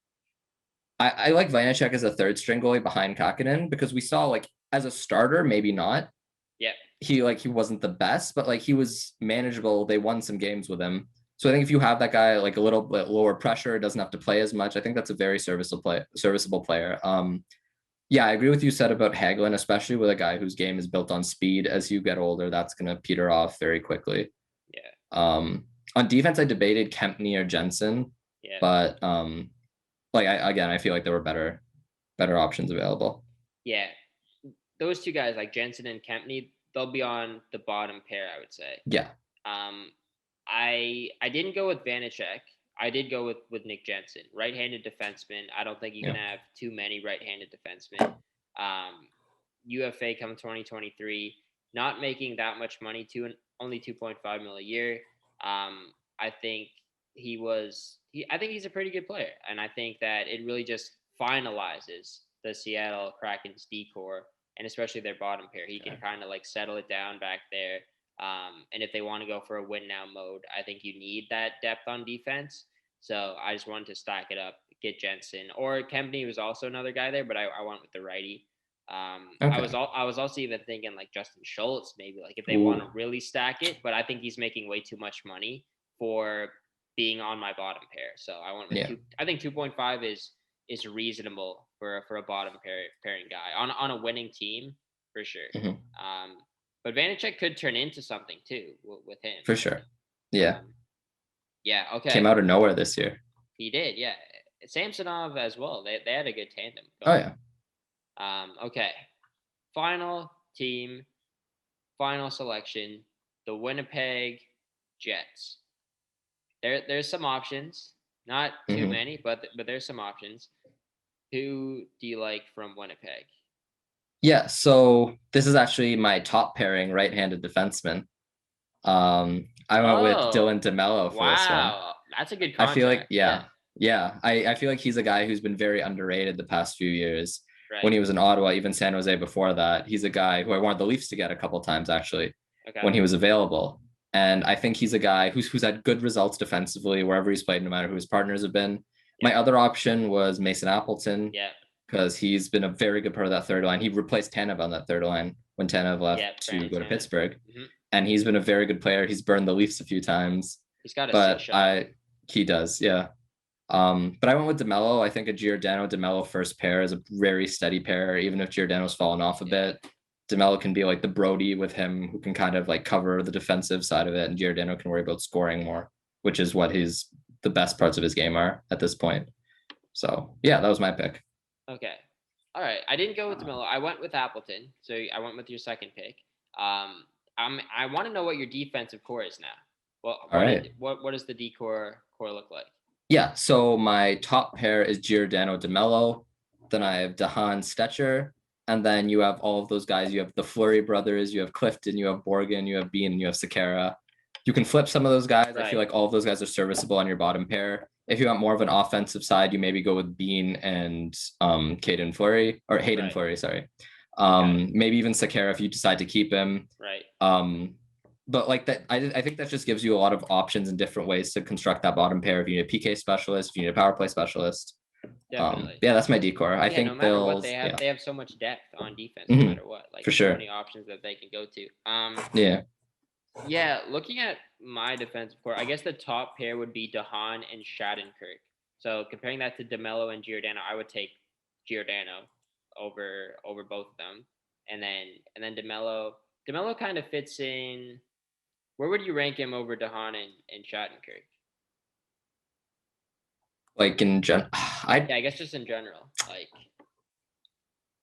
I like Vanacek as a 3rd string goalie behind Kahkonen because we saw like as a starter, maybe not. Yeah. He wasn't the best, but like he was manageable. They won some games with him. So I think if you have that guy like a little bit lower pressure, doesn't have to play as much, I think that's a very serviceable player. Yeah, I agree with you said about Hagelin, especially with a guy whose game is built on speed. As you get older, that's going to peter off very quickly. Yeah. On defense, I debated Kempny or Jensen, but I feel like there were better options available. Yeah, those 2 guys like Jensen and Kempny, they'll be on the bottom pair, I would say. Yeah. I didn't go with Vanacek. I did go with Nick Jensen, right-handed defenseman. I don't think you can have too many right-handed defensemen. UFA come 2023, not making that much money, only $2.5 million a year. I think I think he's a pretty good player, and I think that it really just finalizes the Seattle Kraken's decor, and especially their bottom pair. He can kind of like settle it down back there. And if they want to go for a win now mode, I think you need that depth on defense. So I just wanted to stack it up, get Jensen, or Kempny was also another guy there, but I went with the righty. I was also even thinking like Justin Schultz, maybe like if they want to really stack it, but I think he's making way too much money for being on my bottom pair. So I went with I think 2.5 is reasonable for a bottom pairing guy on a winning team for sure. But Vanacek could turn into something too with him. For sure. Yeah. Yeah. Okay. Came out of nowhere this year. He did. Yeah. Samsonov as well. They had a good tandem. Oh yeah. Okay. Final team, final selection, the Winnipeg Jets. There's some options. Not too many, but there's some options. Who do you like from Winnipeg? Yeah, so this is actually my top pairing right-handed defenseman. I went with Dylan DeMello for this one. Wow, that's a good I contract. feel like, I feel like he's a guy who's been very underrated the past few years. Right. When he was in Ottawa, even San Jose before that, he's a guy who I wanted the Leafs to get a couple times actually when he was available. And I think he's a guy who's had good results defensively wherever he's played, no matter who his partners have been. My other option was Mason Appleton. Yeah. Because he's been a very good part of that third line. He replaced Tanev on that third line when Tanev left to go to Pittsburgh. And he's been a very good player. He's burned the Leafs a few times. He's got a sick shot. He does, yeah. But I went with DeMello. I think a Giordano DeMello first pair is a very steady pair, even if Giordano's fallen off a bit. DeMello can be like the Brody with him, who can kind of like cover the defensive side of it, and Giordano can worry about scoring more, which is what the best parts of his game are at this point. So yeah, that was my pick. Okay. All right. I didn't go with DeMello. I went with Appleton. So I went with your second pick. I want to know what your defensive core is now. Well, what does the D core look like? Yeah. So my top pair is Giordano DeMello. Then I have Haan Stecher. And then you have all of those guys. You have the Fleury brothers. You have Clifton. You have Borgen. You have Bean. And you have Sekera. You can flip some of those guys. Right. I feel like all of those guys are serviceable on your bottom pair. If you want more of an offensive side, you maybe go with Bean and Hayden Fleury. Sorry. Maybe even Sekera if you decide to keep him. Right. But like that, I think that just gives you a lot of options and different ways to construct that bottom pair. If you need a PK specialist, if you need a power play specialist. Definitely. That's my decor. I think no matter what they have so much depth on defense, no matter what. Like for sure. So many options that they can go to. Yeah, looking at my defensive core, I guess the top pair would be Haan and Shattenkirk. So comparing that to DeMello and Giordano, I would take Giordano over both of them. And then DeMello kind of fits in. Where would you rank him over Haan and Shattenkirk? Like in I guess just in general. Like,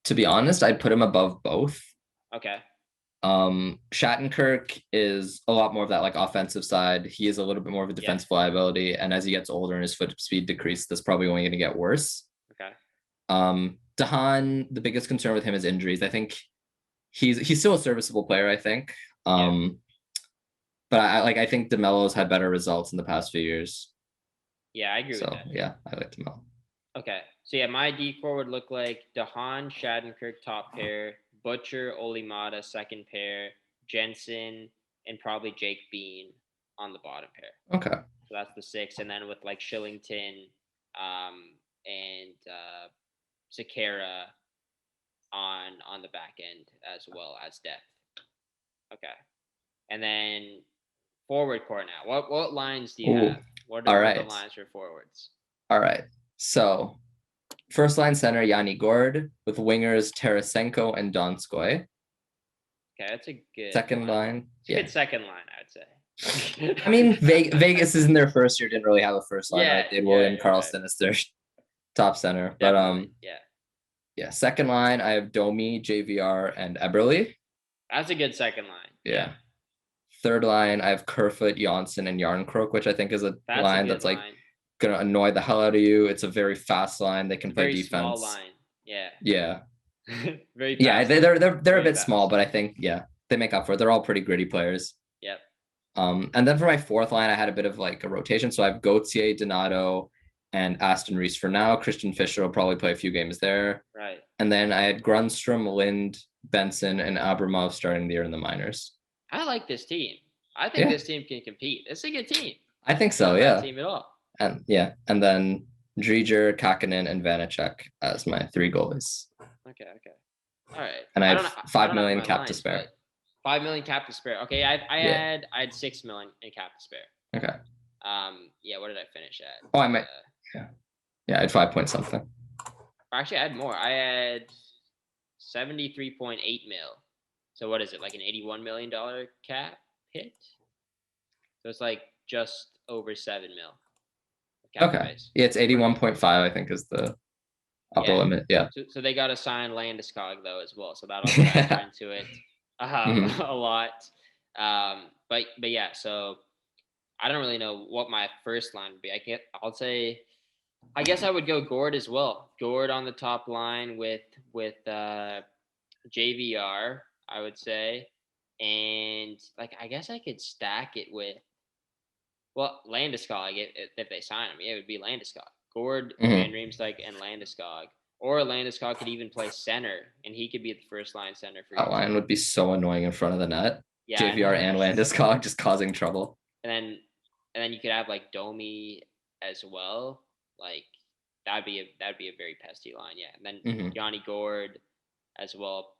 to be honest, I'd put him above both. Okay. Shattenkirk is a lot more of that like offensive side. He is a little bit more of a defensive liability, and as he gets older and his foot speed decreases, that's probably only going to get worse. Okay. Haan, the biggest concern with him is injuries. I think he's still a serviceable player, I think. But I think DeMello's had better results in the past few years. Yeah, I agree with that. Yeah, I like DeMello. Okay. So yeah, my D4 would look like Haan, Shattenkirk top pair, Butcher, Olimata second pair, Jensen, and probably Jake Bean on the bottom pair. Okay. So that's the 6, and then with like Shillington, and Sekera on the back end as well as depth. Okay. And then forward core now. What lines do you have? What are the lines for forwards? All right. So first line center, Yanni Gord, with wingers Tarasenko and Donskoy. Okay, that's a good second line. Good second line, I would say. I mean, Vegas is in their first year, didn't really have a first line, right? They had William Karlsson as their top center. Definitely. But second line, I have Domi, JVR, and Eberle. That's a good second line. Yeah. Third line, I have Kerfoot, Janssen, and Yarncrook, which I think is a line that's like gonna annoy the hell out of you. It's a very fast line. They can play defense. Small line. Yeah. Very fast. Yeah, they're a bit small, but I think they make up for it. They're all pretty gritty players. Yep. And then for my fourth line, I had a bit of like a rotation. So I have Gauthier, Donato, and Aston Reese for now. Christian Fischer will probably play a few games there. Right. And then I had Grunstrom, Lind, Benson, and Abramov starting the year in the minors. I like this team. I think this team can compete. It's a good team. I think so, yeah. Not a team at all. And then Drieger, Kahkonen, and Vanacek as my 3 goalies. Okay. All right. And I have $5 million cap to spare. $5 million cap to spare. Okay, I had $6 million in cap to spare. Okay. What did I finish at? Oh, I might. I had 5 point something. Actually, I had more. I had 73.8 mil. So what is it, like an $81 million cap hit? So it's like just over 7 mil. Okay. Price. Yeah, it's 81.5, I think, is the upper limit. Yeah. So they got to sign Landeskog though as well. So that'll factor into it a lot. But yeah. So I don't really know what my first line would be. I guess I would go Gord as well. Gord on the top line with JVR, I would say. And like I guess I could stack it with Landeskog if they sign him. Yeah, it would be Landeskog. Gord, Van Riemsdyk, and Landeskog. Or Landeskog could even play center, and he could be the first line center for that line would be so annoying in front of the net. Yeah, JVR and Landeskog just causing trouble. And then you could have like Domi as well. Like that'd be a very pesty line. Yeah, and then Johnny Gord as well.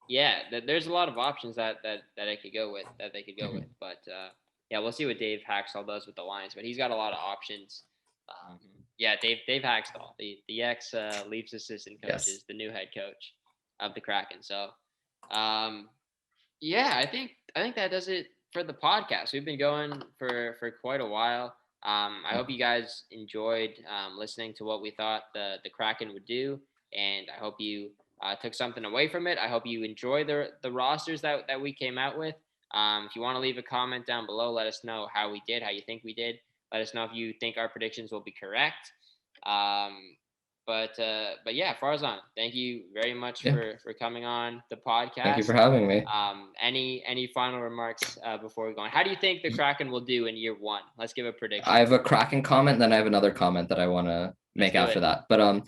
Yeah, there's a lot of options that I could go with that they could go with, but yeah, we'll see what Dave Haxtell does with the lines, but he's got a lot of options. Yeah, Dave Haxtell, the ex Leafs assistant coach, is the new head coach of the Kraken. So, yeah, I think that does it for the podcast. We've been going for quite a while. I hope you guys enjoyed listening to what we thought the Kraken would do, and I hope you took something away from it. I hope you enjoy the rosters that we came out with. If you want to leave a comment down below, let us know how we did, how you think we did. Let us know if you think our predictions will be correct. But yeah, Farzan, thank you very much for coming on the podcast. Thank you for having me. Any final remarks before we go on? How do you think the Kraken will do in year one? Let's give a prediction. I have a Kraken comment, then I have another comment that I want to make after that. But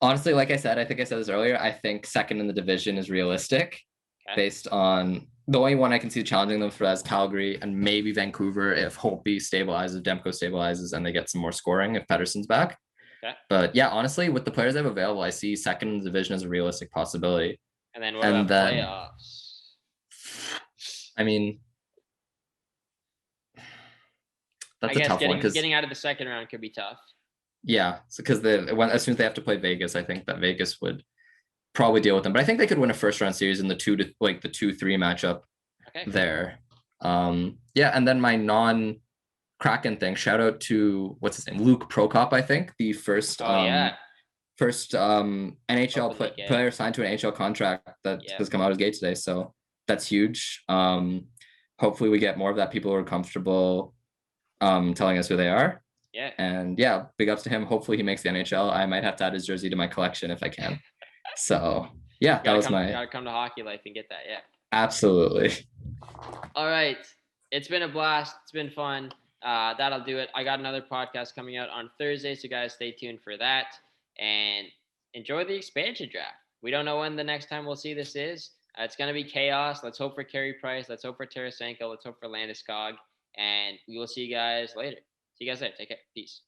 honestly, like I said, I think I said this earlier, I think second in the division is realistic based on the only one I can see challenging them for as Calgary and maybe Vancouver if Holtby stabilizes, Demko stabilizes, and they get some more scoring if Pettersson's back. Okay. But yeah, honestly, with the players I have available, I see second in the division as a realistic possibility. And then what about playoffs? I mean, that's a tough one because getting out of the second round could be tough. Yeah, because as soon as they have to play Vegas, I think that Vegas would probably deal with them. But I think they could win a first round series in the 2-3 matchup there. Yeah, and then my non-Kraken thing. Shout out to what's his name, Luke Prokop. I think the first NHL player signed to an NHL contract that has come out as gay today. So that's huge. Hopefully we get more of that. People who are comfortable telling us who they are. Yeah. And yeah, big ups to him. Hopefully he makes the NHL. I might have to add his jersey to my collection if I can. So yeah, that was gotta come to Hockey Life and get that. Yeah. Absolutely. All right. It's been a blast. It's been fun. That'll do it. I got another podcast coming out on Thursday, so guys stay tuned for that and enjoy the expansion draft. We don't know when the next time we'll see this is. It's gonna be chaos. Let's hope for Carey Price. Let's hope for Tarasenko. Let's hope for Landeskog. And we will see you guys later. See you guys later. Take care. Peace.